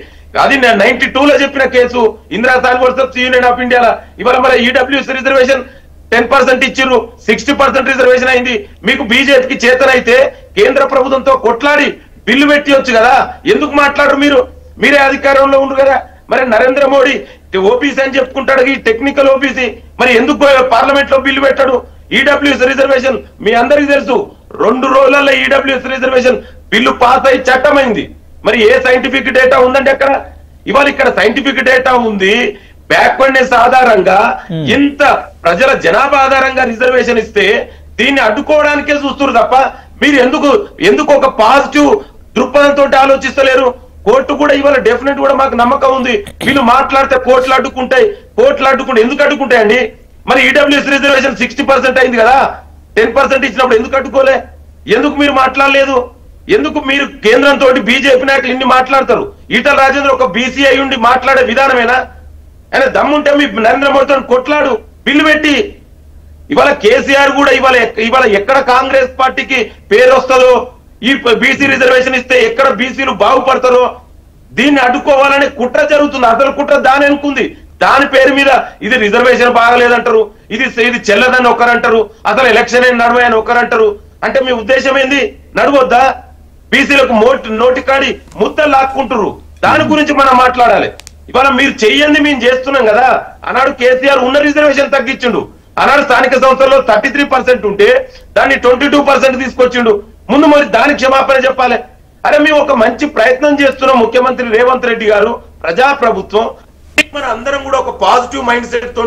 అది 92లో చెప్పిన case Indra Sawhney versus union of India. ఇవాళ మన ఈడబ్ల్యూఎస్ రిజర్వేషన్ 10% ఇచ్చిర్రు, 60% రిజర్వేషన్ అయింది. మీకు బీజేపీకి చేతనైతే కేంద్ర ప్రభుత్వంతో కొట్లాడి బిల్లు పెట్టియొచ్చు కదా, ఎందుకు మాట్లాడరు మీరు? మీరే అధికారంలో ఉండరు కదా. మరి నరేంద్ర మోడీ ఓబీసీ అని చెప్పుకుంటాడు, ఈ టెక్నికల్ ఓబీసీ, మరి ఎందుకు పార్లమెంట్ లో బిల్లు పెట్టాడు? ఈడబ్ల్యూఎస్ రిజర్వేషన్ మీ అందరికీ తెలుసు, 2 రోజులలో ఈడబ్ల్యూఎస్ రిజర్వేషన్ బిల్లు పాస్ అయి చట్టమైంది. మరి ఏ సైంటిఫిక్ డేటా ఉందండి అక్కడ? ఇవాళ ఇక్కడ సైంటిఫిక్ డేటా ఉంది. బ్యాక్వర్డ్నెస్ ఆధారంగా ఎంత ప్రజల జనాభా ఆధారంగా రిజర్వేషన్ ఇస్తే దీన్ని అడ్డుకోవడానికే చూస్తున్నారు తప్ప మీరు ఎందుకు ఒక పాజిటివ్ దృక్పథంతో ఆలోచిస్తలేరు? కోర్టు కూడా ఇవాళ డెఫినెట్ కూడా మాకు నమ్మకం ఉంది. వీళ్ళు మాట్లాడితే కోర్టులు అడ్డుకుంటే ఎందుకు అడ్డుకుంటాయండి? మరి ఈడబ్ల్యూఎస్ రిజర్వేషన్ 60% అయింది కదా, 10% ఇచ్చినప్పుడు ఎందుకు అడ్డుకోలే? ఎందుకు మీరు మాట్లాడలేదు? ఎందుకు మీరు కేంద్రంతో బీజేపీ నాయకులు ఇన్ని మాట్లాడతారు? ఈటల రాజేంద్ర ఒక బీసీ అయి ఉండి మాట్లాడే విధానమేనా? ఆయన దమ్ముంటే మీ నరేంద్ర మోడీతో కొట్లాడు, బిల్లు పెట్టి. ఇవాళ కేసీఆర్ కూడా ఇవాళ ఎక్కడ కాంగ్రెస్ పార్టీకి పేరు వస్తుందో, ఈ బీసీ రిజర్వేషన్ ఇస్తే ఎక్కడ బీసీలు బాగుపడతారో దీన్ని అడ్డుకోవాలనే కుట్ర జరుగుతుంది. అసలు కుట్ర దాని అనుకుంది. దాని పేరు మీద ఇది రిజర్వేషన్ బాగలేదంటారు, ఇది చెల్లదని ఒకరంటారు, అసలు ఎలక్షన్ ఏం నడవని ఒకరంటారు. అంటే మీ ఉద్దేశం ఏంది? నడవద్దా? బీసీలకు నోటికాడి ముద్దలు లాక్కుంటారు. దాని గురించి మనం మాట్లాడాలి. ఇవాళ మీరు చెయ్యండి, మేము చేస్తున్నాం కదా. ఆనాడు కేసీఆర్ ఉన్న రిజర్వేషన్ తగ్గించిండు. ఆనాడు స్థానిక సంస్థల్లో 33% ఉంటే దాన్ని 22% తీసుకొచ్చిండు. ముందు మరి దానికి క్షమాపణ చెప్పాలి. అరే మేము ఒక మంచి ప్రయత్నం చేస్తున్నాం. ముఖ్యమంత్రి రేవంత్ రెడ్డి గారు, ప్రజాప్రభుత్వం, మన అందరం కూడా ఒక పాజిటివ్ మైండ్ సెట్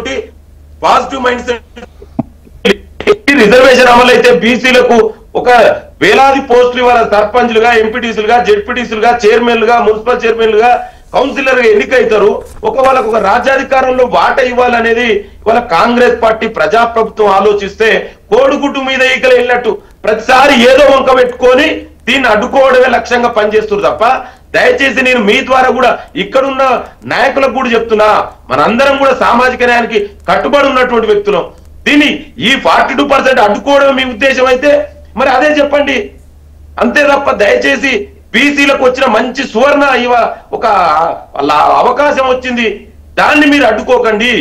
రిజర్వేషన్ అమలు అయితే బీసీలకు ఒక వేలాది పోస్టులు ఇవాళ సర్పంచ్లుగా, ఎంపీటీసీలుగా, జెడ్పీటీసీలుగా, చైర్మన్లుగా, మున్సిపల్ చైర్మన్లుగా, కౌన్సిలర్ గా ఎన్నికైతారు. వాళ్ళకు ఒక రాజ్యాధికారంలో వాట ఇవ్వాలనేది ఇవాళ కాంగ్రెస్ పార్టీ ప్రజాప్రభుత్వం ఆలోచిస్తే కోడిగుడ్డు మీద ఈకలు వెళ్ళినట్టు ప్రతిసారి ఏదో వంక పెట్టుకొని దీన్ని అడ్డుకోవడమే లక్ష్యంగా పనిచేస్తున్నారు తప్ప, దయచేసి నేను మీ ద్వారా కూడా ఇక్కడున్న నాయకులకు కూడా చెప్తున్నా, మనందరం కూడా సామాజిక న్యాయానికి కట్టుబడి ఉన్నటువంటి వ్యక్తులం. దీన్ని ఈ 42% అడ్డుకోవడం మీ ఉద్దేశం అయితే మరి అదే చెప్పండి. అంతే తప్ప దయచేసి బీసీలకు వచ్చిన మంచి సువర్ణ ఒక అవకాశం వచ్చింది, దాన్ని మీరు అడ్డుకోకండి.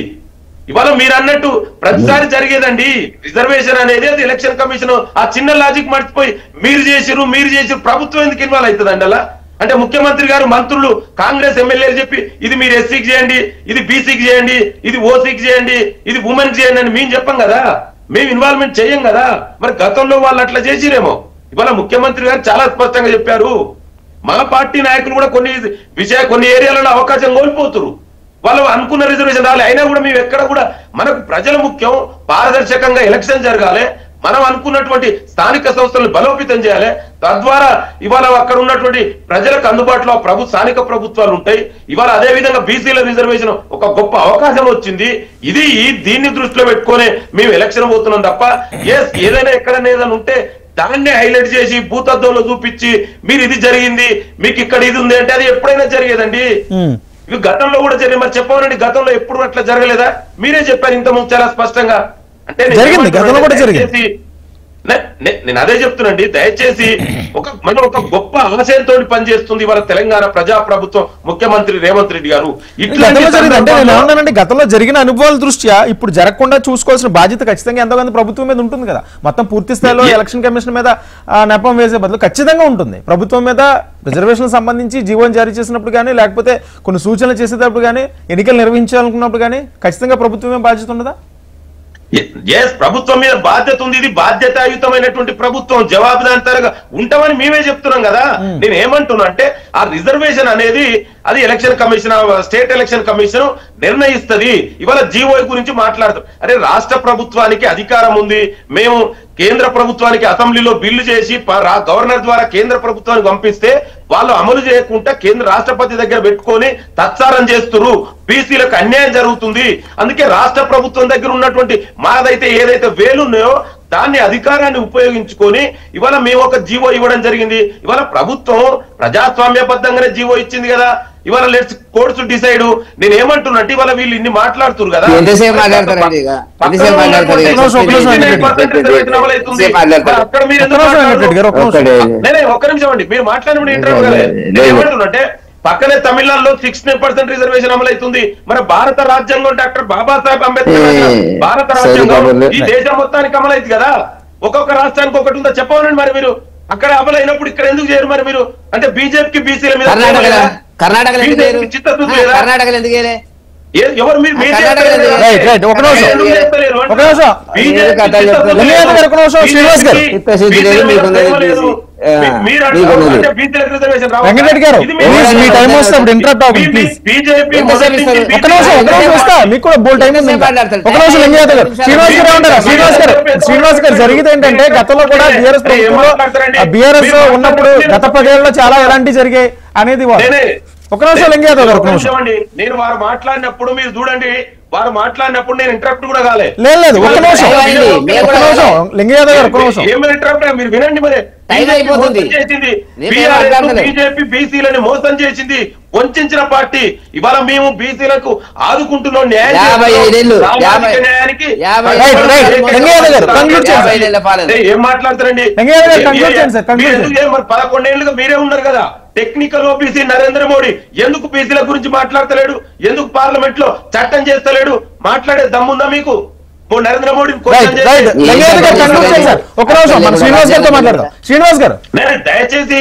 ఇవాళ మీరు అన్నట్టు ప్రతిసారి జరిగేదండి రిజర్వేషన్ అనేది. అది ఎలక్షన్ కమిషన్ ఆ చిన్న లాజిక్ మర్చిపోయి మీరు చేసిరు ప్రభుత్వం ఎందుకు ఇన్వాల్వ్ అవుతుందండి అలా? అంటే ముఖ్యమంత్రి గారు, మంత్రులు, కాంగ్రెస్ ఎమ్మెల్యేలు చెప్పి ఇది మీరు ఎస్సీకి చేయండి, ఇది బీసీకి చేయండి, ఇది ఓసీకి చేయండి, ఇది ఉమెన్కి చేయండి అని మేము చెప్పం కదా, మేము ఇన్వాల్వ్మెంట్ చేయం కదా. మరి గతంలో వాళ్ళు అట్లా చేసిరేమో. ఇవాళ ముఖ్యమంత్రి గారు చాలా స్పష్టంగా చెప్పారు, మా పార్టీ నాయకులు కూడా కొన్ని ఏరియాలలో అవకాశం కోల్పోతున్నారు. వాళ్ళు అనుకున్న రిజర్వేషన్ రాలే, అయినా కూడా మేము ఎక్కడ కూడా మనకు ప్రజల ముఖ్యం, పారదర్శకంగా ఎలక్షన్ జరగాలి, మనం అనుకున్నటువంటి స్థానిక సంస్థలను బలోపేతం చేయాలి. తద్వారా ఇవాళ అక్కడ ఉన్నటువంటి ప్రజలకు అందుబాటులో స్థానిక ప్రభుత్వాలు ఉంటాయి. ఇవాళ అదే విధంగా బీసీల రిజర్వేషన్ ఒక గొప్ప అవకాశం వచ్చింది. దీన్ని దృష్టిలో పెట్టుకొని మేము ఎలక్షన్ పోతున్నాం తప్ప ఏదైనా ఎక్కడైనా ఏదైనా ఉంటే దాన్నే హైలైట్ చేసి భూతద్దంలో చూపించి మీరు ఇది జరిగింది, మీకు ఇక్కడ ఇది ఉంది అంటే అది ఎప్పుడైనా జరిగేదండి. ఇవి గతంలో కూడా జరిగింది. మరి చెప్పమనండి, గతంలో ఎప్పుడు అట్లా జరగలేదా? మీరే చెప్పారు ఇంతకుముందు చాలా స్పష్టంగా. అంటే నేను అదే చెప్తున్నాండి, దయచేసి మనం ఒక గొప్ప ఆశయంతో పనిచేస్తుంది ఇవాళ తెలంగాణ ప్రజా ప్రభుత్వం, ముఖ్యమంత్రి రేవంత్ రెడ్డి గారు. గతంలో జరిగిన అనుభవాల దృష్ట్యా ఇప్పుడు జరగకుండా చూసుకోవాల్సిన బాధ్యత ఖచ్చితంగా ఎంతోమంది ప్రభుత్వం మీద ఉంటుంది కదా. మొత్తం పూర్తి స్థాయిలో ఎలక్షన్ కమిషన్ మీద నెపం వేసే బదులు ఖచ్చితంగా ఉంటుంది ప్రభుత్వం మీద. రిజర్వేషన్ సంబంధించి జీవోని జారీ చేసినప్పుడు కానీ, లేకపోతే కొన్ని సూచనలు చేసేటప్పుడు కానీ, ఎన్నికలు నిర్వహించాలనుకున్నప్పుడు కానీ ఖచ్చితంగా ప్రభుత్వమే బాధ్యత ఉండదా? ప్రభుత్వం మీద బాధ్యత ఉంది. ఇది బాధ్యతాయుతమైనటువంటి ప్రభుత్వం, జవాబుదారితనంగా ఉంటామని మేమే చెప్తున్నాం కదా. నేను ఏమంటున్నా అంటే ఆ రిజర్వేషన్ అనేది అది election commission, state election commission నిర్ణయిస్తుంది. ఇవాళ జీవో గురించి మాట్లాడతాం. అరే రాష్ట్ర ప్రభుత్వానికి అధికారం ఉంది, మేము కేంద్ర ప్రభుత్వానికి అసెంబ్లీలో బిల్లు చేసి గవర్నర్ ద్వారా కేంద్ర ప్రభుత్వానికి పంపిస్తే వాళ్ళు అమలు చేయకుండా కేంద్ర రాష్ట్రపతి దగ్గర పెట్టుకొని తత్సారం చేస్తున్నారు. బీసీలకు అన్యాయం జరుగుతుంది. అందుకే రాష్ట్ర ప్రభుత్వం దగ్గర ఉన్నటువంటి మాదైతే ఏదైతే వేలున్నాయో దాన్ని అధికారాన్ని ఉపయోగించుకొని ఇవాళ మేము ఒక జీవో ఇవ్వడం జరిగింది. ఇవాళ ప్రభుత్వం ప్రజాస్వామ్యబద్ధంగానే జీవో ఇచ్చింది కదా. ఇవాళ లెట్స్ కోర్ట్స్ డిసైడ్. నేను ఏమంటున్నట్టు ఇవాళ వీళ్ళు ఇన్ని మాట్లాడుతున్నారు కదా, ఒక్క నిమిషం అండి, మీరు మాట్లాడినప్పుడు ఇంటర్వ్యూ కదా. నేను ఏమంటున్నంటే పక్కనే తమిళనాడులో 60% రిజర్వేషన్ అమలవుతుంది. మన భారత రాజ్యాంగం డాక్టర్ బాబాసాహెబ్ అంబేద్కర్ భారత రాజ్యాంగం ఈ దేశం మొత్తానికి అమలైంది కదా. ఒక్కొక్క రాష్ట్రానికి ఒకటి ఉందో చెప్పమనండి. మరి మీరు అక్కడ అమలైనప్పుడు ఇక్కడ ఎందుకు చేయరు? మరి మీరు అంటే బీజేపీకి బీసీల మీద ఎవరు మీరు వెంకటరెడ్డి గారు మీ టైం వస్తే ఇంటరప్ట్ అవ్వండి ప్లీజ్. మీకు కూడా బోల్ టైం ఉంది. ఒక నిమిషం లింగయ్య గారు, శ్రీనివాస్ గారు ఏమంటారు? శ్రీనివాస్ గారు జరిగింది ఏంటంటే గతంలో కూడా బీఆర్ఎస్ ప్రభుత్వంలో బీఆర్ఎస్ ఉన్నప్పుడు గత 10 ఏళ్లలో చాలా ఎలాంటి జరిగాయి అనేది ఒక నిమిషం లింగయ్య గారు ఒక నిమిషం అండి. నేను వారు మాట్లాడినప్పుడు మీరు చూడండి, వారు మాట్లాడినప్పుడు నేను ఇంటరప్ట్ కూడా కాలేదు. లేదు ఒక నిమిషం లింగయ్య గారు ఒక నిమిషం ఏమైనా ఇంటరప్ట్ మీరు వినండి. మరి బీజేపీ బీసీలని మోసం చేసింది, వంచిన పార్టీ. ఇవాళ మేము బీసీలకు ఆదుకుంటున్నాం. న్యాయానికి ఏం మాట్లాడతారండి? 11 ఏళ్ళుగా మీరే ఉన్నారు కదా. టెక్నికల్ ఓబీసీ నరేంద్ర మోడీ ఎందుకు బీసీల గురించి మాట్లాడతలేడు? ఎందుకు పార్లమెంట్ లో చట్టం చేస్తలేడు? మాట్లాడే దమ్ముందా మీకు? నరేంద్ర మోడీ శ్రీనివాస్ గారు దయచేసి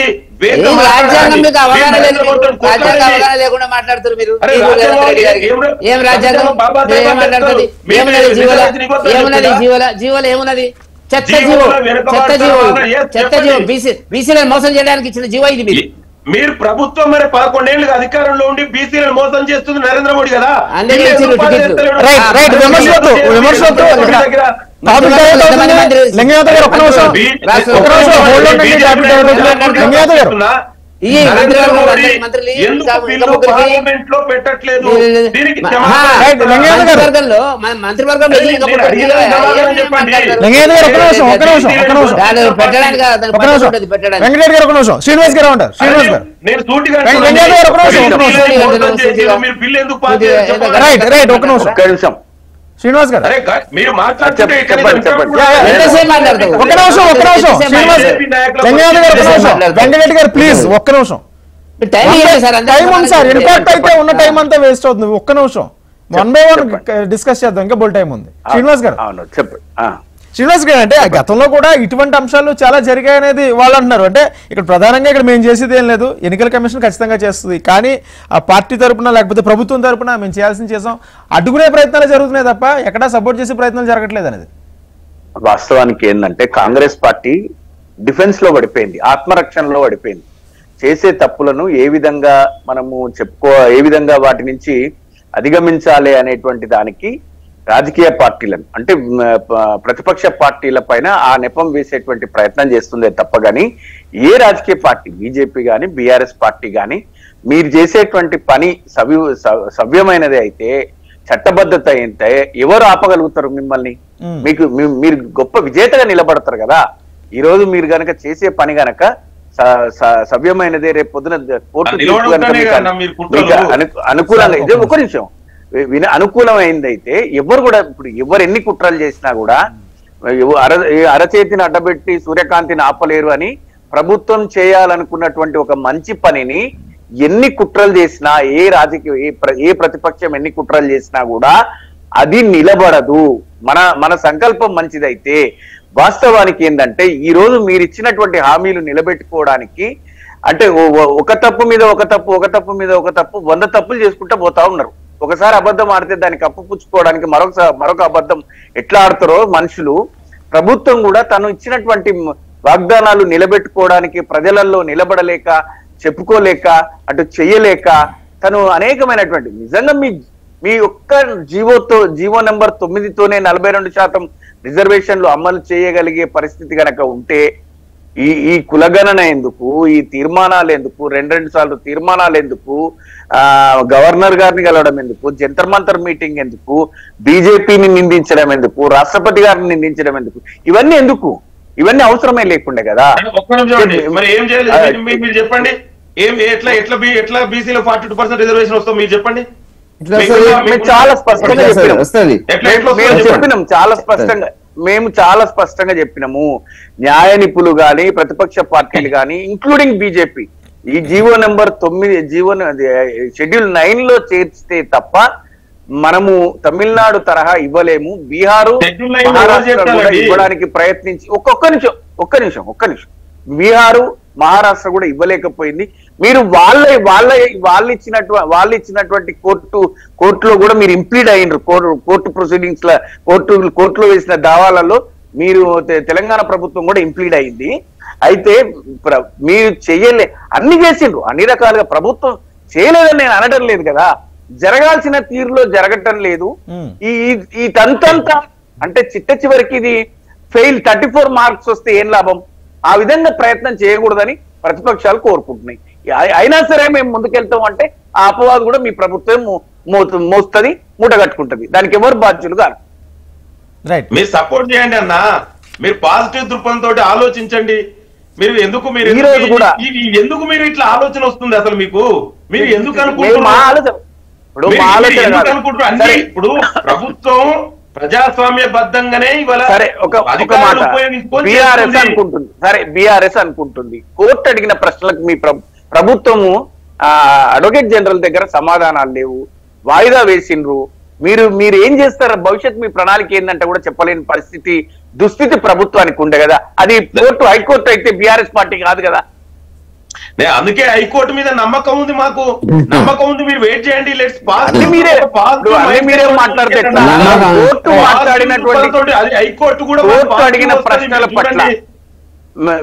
జీవోలో ఏమున్నది? చెత్త జీవో బీసీలను మోసం చేయడానికి ఇచ్చిన జీవో ఇది. మీరు ప్రభుత్వం మరి 11 ఏళ్ళుగా అధికారంలో ఉండి బీసీలను మోసం చేస్తుంది నరేంద్ర మోడీ కదా. అందుకే ఇచ్చిన టికెట్లు. రైట్ విమర్శలతో లింగయాదవ్ గారు ఒక్క నిమిషం లింగయాదవ్ గారు పార్లమెంట్ లో పెట్టట్లేదు మంత్రివర్గంలో వెంకటరెడ్డి గారు ఒక నిమిషం శ్రీనివాస్ గారు ఉంటారు శ్రీనివాస్ గారు నేను సూటిగా మీరు బిల్లు ఎందుకు పాస్ చేయాలి? రైట్ రైట్ ఒక నిమిషం శ్రీనివాస్ గారు మీరు మాట్లాడుతుంటే ఒక నిమిషం శ్రీనివాస్ వెంకటరెడ్డి గారు ప్లీజ్ ఒక్క నిమిషం టైం ఉంది సార్ ఇన్ఫాక్ట్ అయితే ఉన్న టైం అంతా వేస్ట్ అవుతుంది ఒక్క నిమిషం 1 by 1 డిస్కస్ చేద్దాం ఇంకా బోల్ టైం ఉంది శ్రీనివాస్ గారు శ్రీనివాస్ గారు అంటే గతంలో కూడా ఇటువంటి అంశాలు చాలా జరిగాయి అనేది వాళ్ళు అంటున్నారు అంటే ఇక్కడ ప్రధానంగా ఇక్కడ మేము చేసేది ఏం లేదు ఎన్నికల కమిషన్ ఖచ్చితంగా చేస్తుంది కానీ ఆ పార్టీ తరపున లేకపోతే ప్రభుత్వం తరపున మేము చేయాల్సింది చేసాం అడ్డుకునే ప్రయత్నాలు జరుగుతున్నాయి తప్ప ఎక్కడా సపోర్ట్ చేసే ప్రయత్నాలు జరగట్లేదు అనేది వాస్తవానికి ఏంటంటే కాంగ్రెస్ పార్టీ డిఫెన్స్ లో పడిపోయింది, ఆత్మరక్షణలో పడిపోయింది. చేసే తప్పులను ఏ విధంగా మనము ఏ విధంగా వాటి నుంచి అధిగమించాలి అనేటువంటి దానికి రాజకీయ పార్టీలను అంటే ప్రతిపక్ష పార్టీల పైన ఆ నెపం వేసేటువంటి ప్రయత్నం చేస్తుందే తప్ప గాని ఏ రాజకీయ పార్టీ బీజేపీ గాని బీఆర్ఎస్ పార్టీ గాని మీరు చేసేటువంటి పని సవ్యమైనది అయితే చట్టబద్ధత అయితే ఎవరు ఆపగలుగుతారు మిమ్మల్ని? మీరు గొప్ప విజేతగా నిలబడతారు కదా. ఈ రోజు మీరు గనక చేసే పని గనక సవ్యమైనదే రేపు పొద్దున కోర్టు అనుకూలంగా ఇదే ఒక నిమిషం అనుకూలమైందైతే ఎవరు కూడా ఇప్పుడు ఎవరు ఎన్ని కుట్రలు చేసినా కూడా అరచేతిని అడ్డబెట్టి సూర్యకాంతిని ఆపలేరు అని ప్రభుత్వం చేయాలనుకున్నటువంటి ఒక మంచి పనిని ఎన్ని కుట్రలు చేసినా ఏ ప్రతిపక్షం ఎన్ని కుట్రలు చేసినా కూడా అది నిలబడదు. మన సంకల్పం మంచిదైతే వాస్తవానికి ఏంటంటే ఈ రోజు మీరు ఇచ్చినటువంటి హామీలు నిలబెట్టుకోవడానికి అంటే ఒక తప్పు మీద ఒక తప్పు 100 తప్పులు చేసుకుంటూ పోతా ఉన్నారు. ఒకసారి అబద్ధం ఆడితే దానికి అప్పుపుచ్చుకోవడానికి మరొక అబద్ధం ఎట్లా ఆడతారో మనుషులు, ప్రభుత్వం కూడా తను ఇచ్చినటువంటి వాగ్దానాలు నిలబెట్టుకోవడానికి ప్రజలలో నిలబడలేక చెప్పుకోలేక అటు చెయ్యలేక తను అనేకమైనటువంటి నిజంగా మీ ఒక్క జీవో నెంబర్ 9తోనే 42% రిజర్వేషన్లు అమలు చేయగలిగే పరిస్థితి కనుక ఉంటే ఈ కులగణన ఎందుకు, ఈ తీర్మానాలు ఎందుకు, 2 సార్లు తీర్మానాలు ఎందుకు, గవర్నర్ గారిని కలవడం ఎందుకు, జంతర్ మంతర్ మీటింగ్ ఎందుకు, బీజేపీని నిందించడం ఎందుకు, రాష్ట్రపతి గారిని నిందించడం ఎందుకు, ఇవన్నీ ఎందుకు? ఇవన్నీ అవసరమే లేకుండే కదా. మరి ఏం చేయాలి మీరు చెప్పండి. ఎట్లా బీసీలో 42% రిజర్వేషన్ వస్తాం మీరు చెప్పండి. చాలా స్పష్టంగా చెప్పినాం మేము చాలా స్పష్టంగా చెప్పినాము. న్యాయ నిపుణులు గాని ప్రతిపక్ష పార్టీలు గాని ఇంక్లూడింగ్ బీజేపీ ఈ జీవో నెంబర్ 9 షెడ్యూల్ 9లో చేర్చితే తప్ప మనము తమిళనాడు తరహా ఇవ్వలేము, బీహారు మహారాష్ట్ర కూడా ఇవ్వడానికి ప్రయత్నించి ఒక్క నిమిషం బీహారు మహారాష్ట్ర కూడా ఇవ్వలేకపోయింది. మీరు వాళ్ళు ఇచ్చినటువంటి కోర్టులో కూడా మీరు ఇంప్లీడ్ అయ్యిండ్రు. కోర్టు ప్రొసీడింగ్స్ కోర్టులో వేసిన దావాలలో మీరు తెలంగాణ ప్రభుత్వం కూడా ఇంప్లీడ్ అయింది. అయితే మీరు అన్ని చేసిండ్రు, అన్ని రకాలుగా ప్రభుత్వం చేయలేదని నేను అనడం లేదు కదా, జరగాల్సిన తీరులో జరగటం లేదు. ఈ తంతంతా అంటే చివరికి ఇది ఫెయిల్ 34 మార్క్స్ వస్తే ఏం లాభం? ఆ విధంగా ప్రయత్నం చేయకూడదని ప్రతిపక్షాలు కోరుకుంటున్నాయి. అయినా సరే మేము ముందుకెళ్తాం అంటే ఆ అపవాదు కూడా మీ ప్రభుత్వం మోస్తుంది, మూట కట్టుకుంటది. దానికి ఎవరు బాధ్యులు కాదు. మీరు సపోర్ట్ చేయండి అన్న, మీరు పాజిటివ్ దృక్పథంతో ఆలోచించండి. మీరు ఎందుకు మీరు ఇట్లా ఆలోచన వస్తుంది అసలు మీకు? మీరు ఎందుకు అనుకుంటున్నారు? ఇప్పుడు ప్రభుత్వం ప్రజాస్వామ్యబద్ధంగానే బీఆర్ఎస్ అనుకుంటుంది. కోర్టు అడిగిన ప్రశ్నలకు మీ ప్రభుత్వము అడ్వకేట్ జనరల్ దగ్గర సమాధానాలు లేవు, వాయిదా వేసిండ్రు. మీరు ఏం చేస్తారు? భవిష్యత్ మీ ప్రణాళిక ఏంటంటే కూడా చెప్పలేని దుస్థితి ప్రభుత్వానికి ఉండే కదా. అది హైకోర్టు అయితే బీఆర్ఎస్ పార్టీ కాదు కదా. అందుకే హైకోర్టు మీద నమ్మకం ఉంది, మాకు నమ్మకం ఉంది. మీరు వెయిట్ చేయండి. మీరే మాట్లాడితే హైకోర్టు అడిగిన ప్రశ్నల పట్ల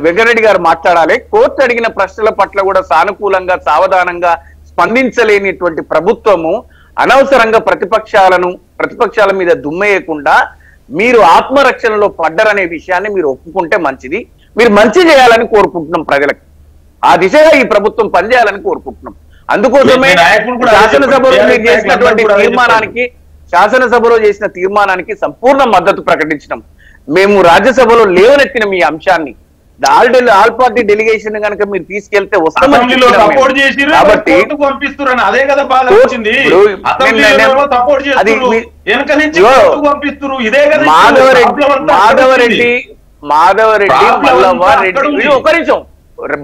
వెంకరెడ్డి గారు మాట్లాడాలి. కోర్టు అడిగిన ప్రశ్నల పట్ల కూడా సానుకూలంగా సావధానంగా స్పందించలేనిటువంటి ప్రభుత్వము అనవసరంగా ప్రతిపక్షాల మీద దుమ్మేయకుండా మీరు ఆత్మరక్షణలో పడ్డరనే విషయాన్ని మీరు ఒప్పుకుంటే మంచిది. మీరు మంచి చేయాలని కోరుకుంటున్నాం, ప్రజలకు ఆ దిశగా ఈ ప్రభుత్వం పనిచేయాలని కోరుకుంటున్నాం. అందుకోసమే శాసనసభలో చేసిన తీర్మానానికి సంపూర్ణ మద్దతు ప్రకటించినాం. మేము రాజ్యసభలో లేవనెత్తిన మీ అంశాన్ని ఆల్ పార్టీ డెలిగేషన్ కనుక మీరు తీసుకెళ్తే వస్తామని కాబట్టి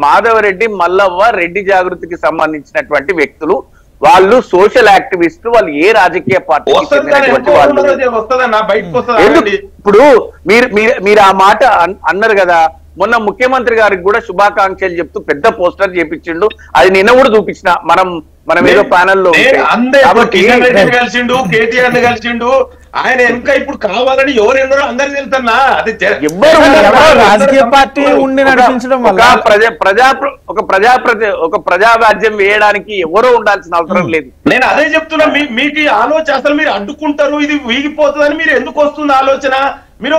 మాధవరెడ్డి మల్లవ్వ రెడ్డి జాగృతికి సంబంధించినటువంటి వ్యక్తులు, వాళ్ళు సోషల్ యాక్టివిస్టులు, వాళ్ళు ఏ రాజకీయ పార్టీ ఇప్పుడు మీరు ఆ మాట అన్నారు కదా. మొన్న ముఖ్యమంత్రి గారికి కూడా శుభాకాంక్షలు చెప్తూ పెద్ద పోస్టర్ చేపించిండు. అది నిన్న కూడా చూపించిన మనం ఏదో ప్యానెల్లో కలిసిండు, కేటీఆర్ ని కలిసిండు. ఆయన ఇంకా ఇప్పుడు కావాలని ఎవరెన్నో అందరికి తెలుసన్నా. అది రాజకీయ పార్టీ ఉండి నడిపించడం వల్ల ఒక ప్రజారాజ్యం వేయడానికి ఎవరో ఉండాల్సిన అవసరం లేదు. నేను అదే చెప్తున్నా. మీకు ఆలోచన అసలు మీరు అడ్డుకుంటారు, ఇది వీగిపోతుందని మీరు ఎందుకు వస్తుంది ఆలోచన? మీరు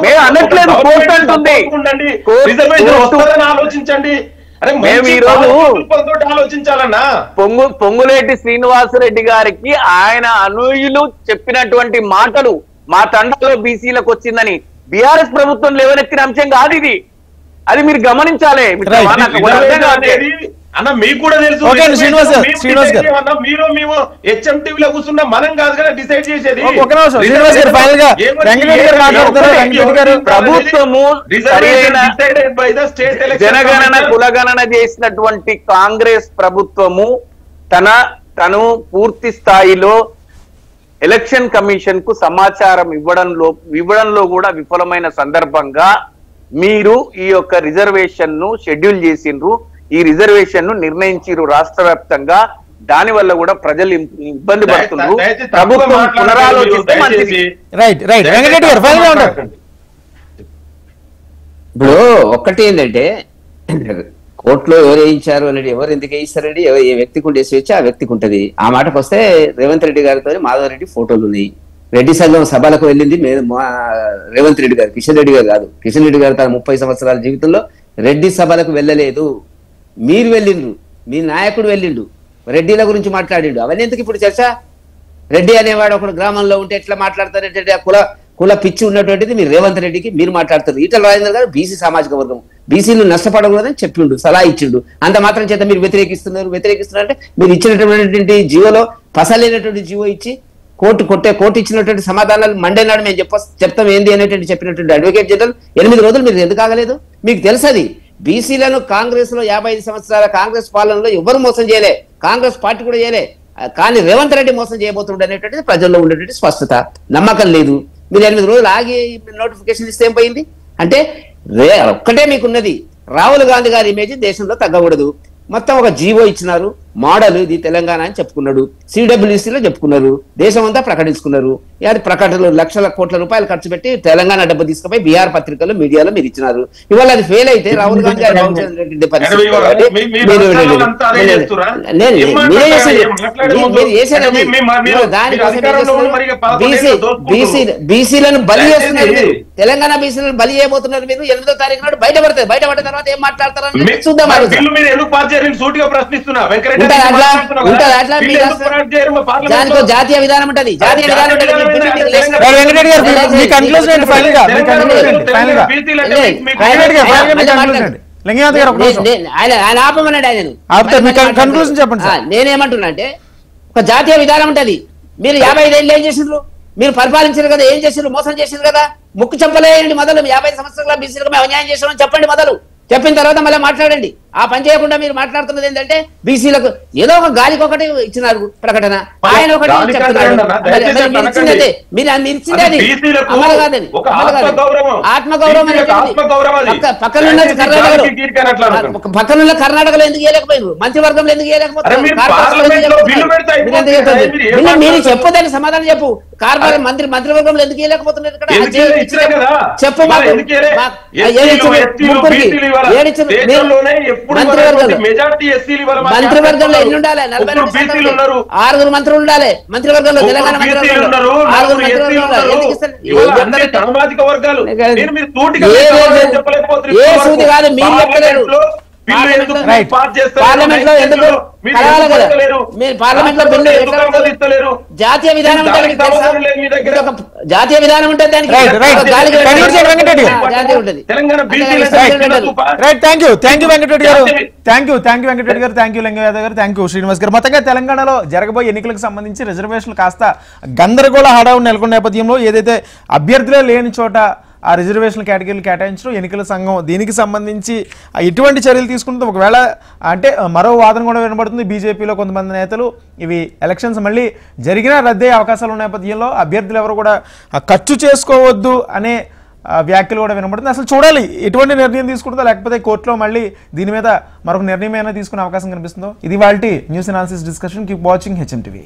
ఆలోచించండి. ఆలోచించాలన్నా పొంగులేటి శ్రీనివాసరెడ్డి గారికి ఆయన అనుయులు చెప్పినటువంటి మాటలు మా తండాలో బీసీలకు వచ్చిందని బీఆర్ఎస్ ప్రభుత్వం లేవనెత్తిన అంశం కాదు ఇది. అది మీరు గమనించాలి. అన్న మీకు కూడా తెలుసు, మీరు మేము హెచ్ఎంటీవీలో కూర్చున్నా మనం కాదు కదా డిసైడ్ చేసేది. ప్రభుత్వము జనగణన కులగణన చేసినటువంటి కాంగ్రెస్ ప్రభుత్వము తను పూర్తి స్థాయిలో ఎలక్షన్ కమిషన్ కు సమాచారం ఇవ్వడంలో కూడా విఫలమైన సందర్భంగా మీరు ఈ యొక్క రిజర్వేషన్ ను షెడ్యూల్ చేసిండ్రు, ఈ రిజర్వేషన్ ను నిర్ణయించారు రాష్ట్ర వ్యాప్తంగా. దాని వల్ల కూడా ప్రజలు ఇబ్బంది పడుతున్నారు. ప్రభుత్వం పునరాలోచిస్తే మంచిది. ఇప్పుడు ఒక్కటి ఏంటంటే కోర్టులో ఎవరు వేయించారు అనేది, ఎవరు ఎందుకు వేయిస్తారండి, ఏ వ్యక్తికి ఉండే స్వేచ్ఛ ఆ వ్యక్తికి ఉంటుంది. ఆ మాటకు వస్తే రేవంత్ రెడ్డి గారితో మాధవరెడ్డి ఫోటోలు ఉన్నాయి. రెడ్డి సంఘం సభలకు వెళ్ళింది రేవంత్ రెడ్డి గారు, కిషన్ రెడ్డి గారు కాదు. కిషన్ రెడ్డి గారు తన 30 సంవత్సరాల జీవితంలో రెడ్డి సభలకు వెళ్ళలేదు. మీరు వెళ్ళిండ్రు, మీ నాయకుడు వెళ్ళిండు, రెడ్డిల గురించి మాట్లాడిండు. అవన్నీ ఎందుకు ఇప్పుడు చర్చ? రెడ్డి అనేవాడు ఒకడు గ్రామంలో ఉంటే ఎట్లా మాట్లాడతారంటే కుల పిచ్చి ఉన్నటువంటిది మీరు రేవంత్ రెడ్డికి మీరు మాట్లాడతారు. ఈటల రాజేందర్ గారు బీసీ సామాజిక వర్గం, బీసీలు నష్టపడకూడదని చెప్పిండు, సలహా ఇచ్చిండు. అంత మాత్రం చేత మీరు వ్యతిరేకిస్తున్నారంటే మీరు ఇచ్చినటువంటి జీవోలో పసలేనటువంటి జీవో ఇచ్చి కోర్టు ఇచ్చినటువంటి సమాధానాలు మండే నాడు మేము చెప్తాం ఏంది అనేటువంటి చెప్పినటువంటి అడ్వకేట్ జనరల్ 8 రోజులు మీరు ఎందుకు ఆగలేదు? మీకు తెలుసది. బీసీలను కాంగ్రెస్ లో 55 సంవత్సరాల కాంగ్రెస్ పాలనలో ఎవరు మోసం చేయలే, కాంగ్రెస్ పార్టీ కూడా చేయలే. కానీ రేవంత్ రెడ్డి మోసం చేయబోతుండే అనేటువంటిది ప్రజల్లో ఉండేటువంటి స్పష్టత, నమ్మకం లేదు. మీరు 8 రోజులు ఆగి నోటిఫికేషన్ ఇస్తే ఏం పోయింది అంటే ఒక్కటే మీకున్నది, రాహుల్ గాంధీ గారి ఇమేజ్ దేశంలో తగ్గకూడదు. మొత్తం ఒక జీవో ఇచ్చినారు, మోడల్ ఇది తెలంగాణ అని చెప్పుకున్నాడు, సిడబ్ల్యూసీలో చెప్పుకున్నారు, దేశం అంతా ప్రకటించుకున్నారు. అది ప్రకటనలు లక్షల కోట్ల రూపాయలు ఖర్చు పెట్టి తెలంగాణ డబ్బు తీసుకుపోయి బీఆర్ పత్రికల్లో మీడియాలో మీరు ఇచ్చినారు. ఇవాళ అది ఫెయిల్ అయితే రాహుల్ గాంధీ గారు బీసీలను బలి చేస్తున్నారు, తెలంగాణ బీసీలను బలి చేయబోతున్నారు. మీరు 8వ తారీఖు నాడు బయటపడిన తర్వాత ఏం మాట్లాడతారని చూద్దాం. దానితో జాతీయ విధానం ఉంటుంది, జాతీయ విధానం ఆయన ఆపమన్నాడు. నేనేమంటున్నా అంటే ఒక జాతీయ విధానం ఉంటది. మీరు 55 ఏళ్ళు ఏం చేసిండ్రు? మీరు పరిపాలించారు కదా, ఏం చేసిండ్రు? మోసం చేసిండ్రు కదా. ముక్కు చెప్పలేయండి మొదలు. 50 సంవత్సరాల బీసీలకు మేము అన్యాయం చేసామని చెప్పండి మొదలు. చెప్పిన తర్వాత మళ్ళీ మాట్లాడండి. ఆ పని చేయకుండా మీరు మాట్లాడుతున్నది ఏంటంటే బీసీలకు ఏదో ఒక గాలికి ఒకటి ఇచ్చినారు ప్రకటన, ఆయన ఒకటి చెప్తున్నారు. మీరు ఇచ్చిందే మీరు ఇచ్చిందే అది అమలు కాదని, ఆత్మగౌరవం పక్కనున్న కర్ణాటకలో ఎందుకు చేయలేకపోయారు, మంత్రివర్గంలో ఎందుకు చేయలేకపోతున్నారు, మీరు చెప్పు దానికి సమాధానం చెప్పు. కార్పొరేట్ మంత్రివర్గంలో ఎందుకు చేయలేకపోతున్నారు ఇక్కడ చెప్పు. మంత్రివర్గంలో ఎన్ని ఉండాలి? 6 మంత్రులు ఉండాలి మంత్రివర్గంలో. తెలంగాణ ఏ సూది కాదు, మీరు చెప్పలేరు. పార్లమెంట్ లో ఎందుకు కలవాలి కదా, మీరు పార్లమెంట్ లో బిల్లు జాతీయ విధానం ఉంటుంది, జాతీయ విధానం ఉంటుంది, దానికి జాతీయ ఉంటుంది. థ్యాంక్ యూ వెంకటరెడ్డి గారు, థ్యాంక్ యూ లింగయ్య యాదవ్ గారు, థ్యాంక్ యూ శ్రీనివాస్ గారు. మొత్తంగా తెలంగాణలో జరగబోయే ఎన్నికలకు సంబంధించి రిజర్వేషన్లు కాస్త గందరగోళ హడావుడి నెలకొన్న నేపథ్యంలో ఏదైతే అభ్యర్థులే లేని చోట ఆ రిజర్వేషన్ కేటగిరీలు కేటాయించడం, ఎన్నికల సంఘం దీనికి సంబంధించి ఎటువంటి చర్యలు తీసుకుంటుంది, ఒకవేళ అంటే మరో వాదన కూడా వినబడుతుంది. బీజేపీలో కొంతమంది నేతలు ఇవి ఎలక్షన్స్ మళ్ళీ జరిగినా రద్దయ్యే అవకాశాలు ఉన్న నేపథ్యంలో అభ్యర్థులు ఎవరు కూడా ఖర్చు చేసుకోవద్దు అనే వ్యాఖ్యలు కూడా వినబడుతుంది. అసలు చూడాలి ఎటువంటి నిర్ణయం తీసుకుంటుందో, లేకపోతే కోర్టులో మళ్ళీ దీని మీద మరొక నిర్ణయం అయినా తీసుకునే అవకాశం కనిపిస్తుందో. ఇది వాల్టి news analysis discussion. Keep watching HM TV.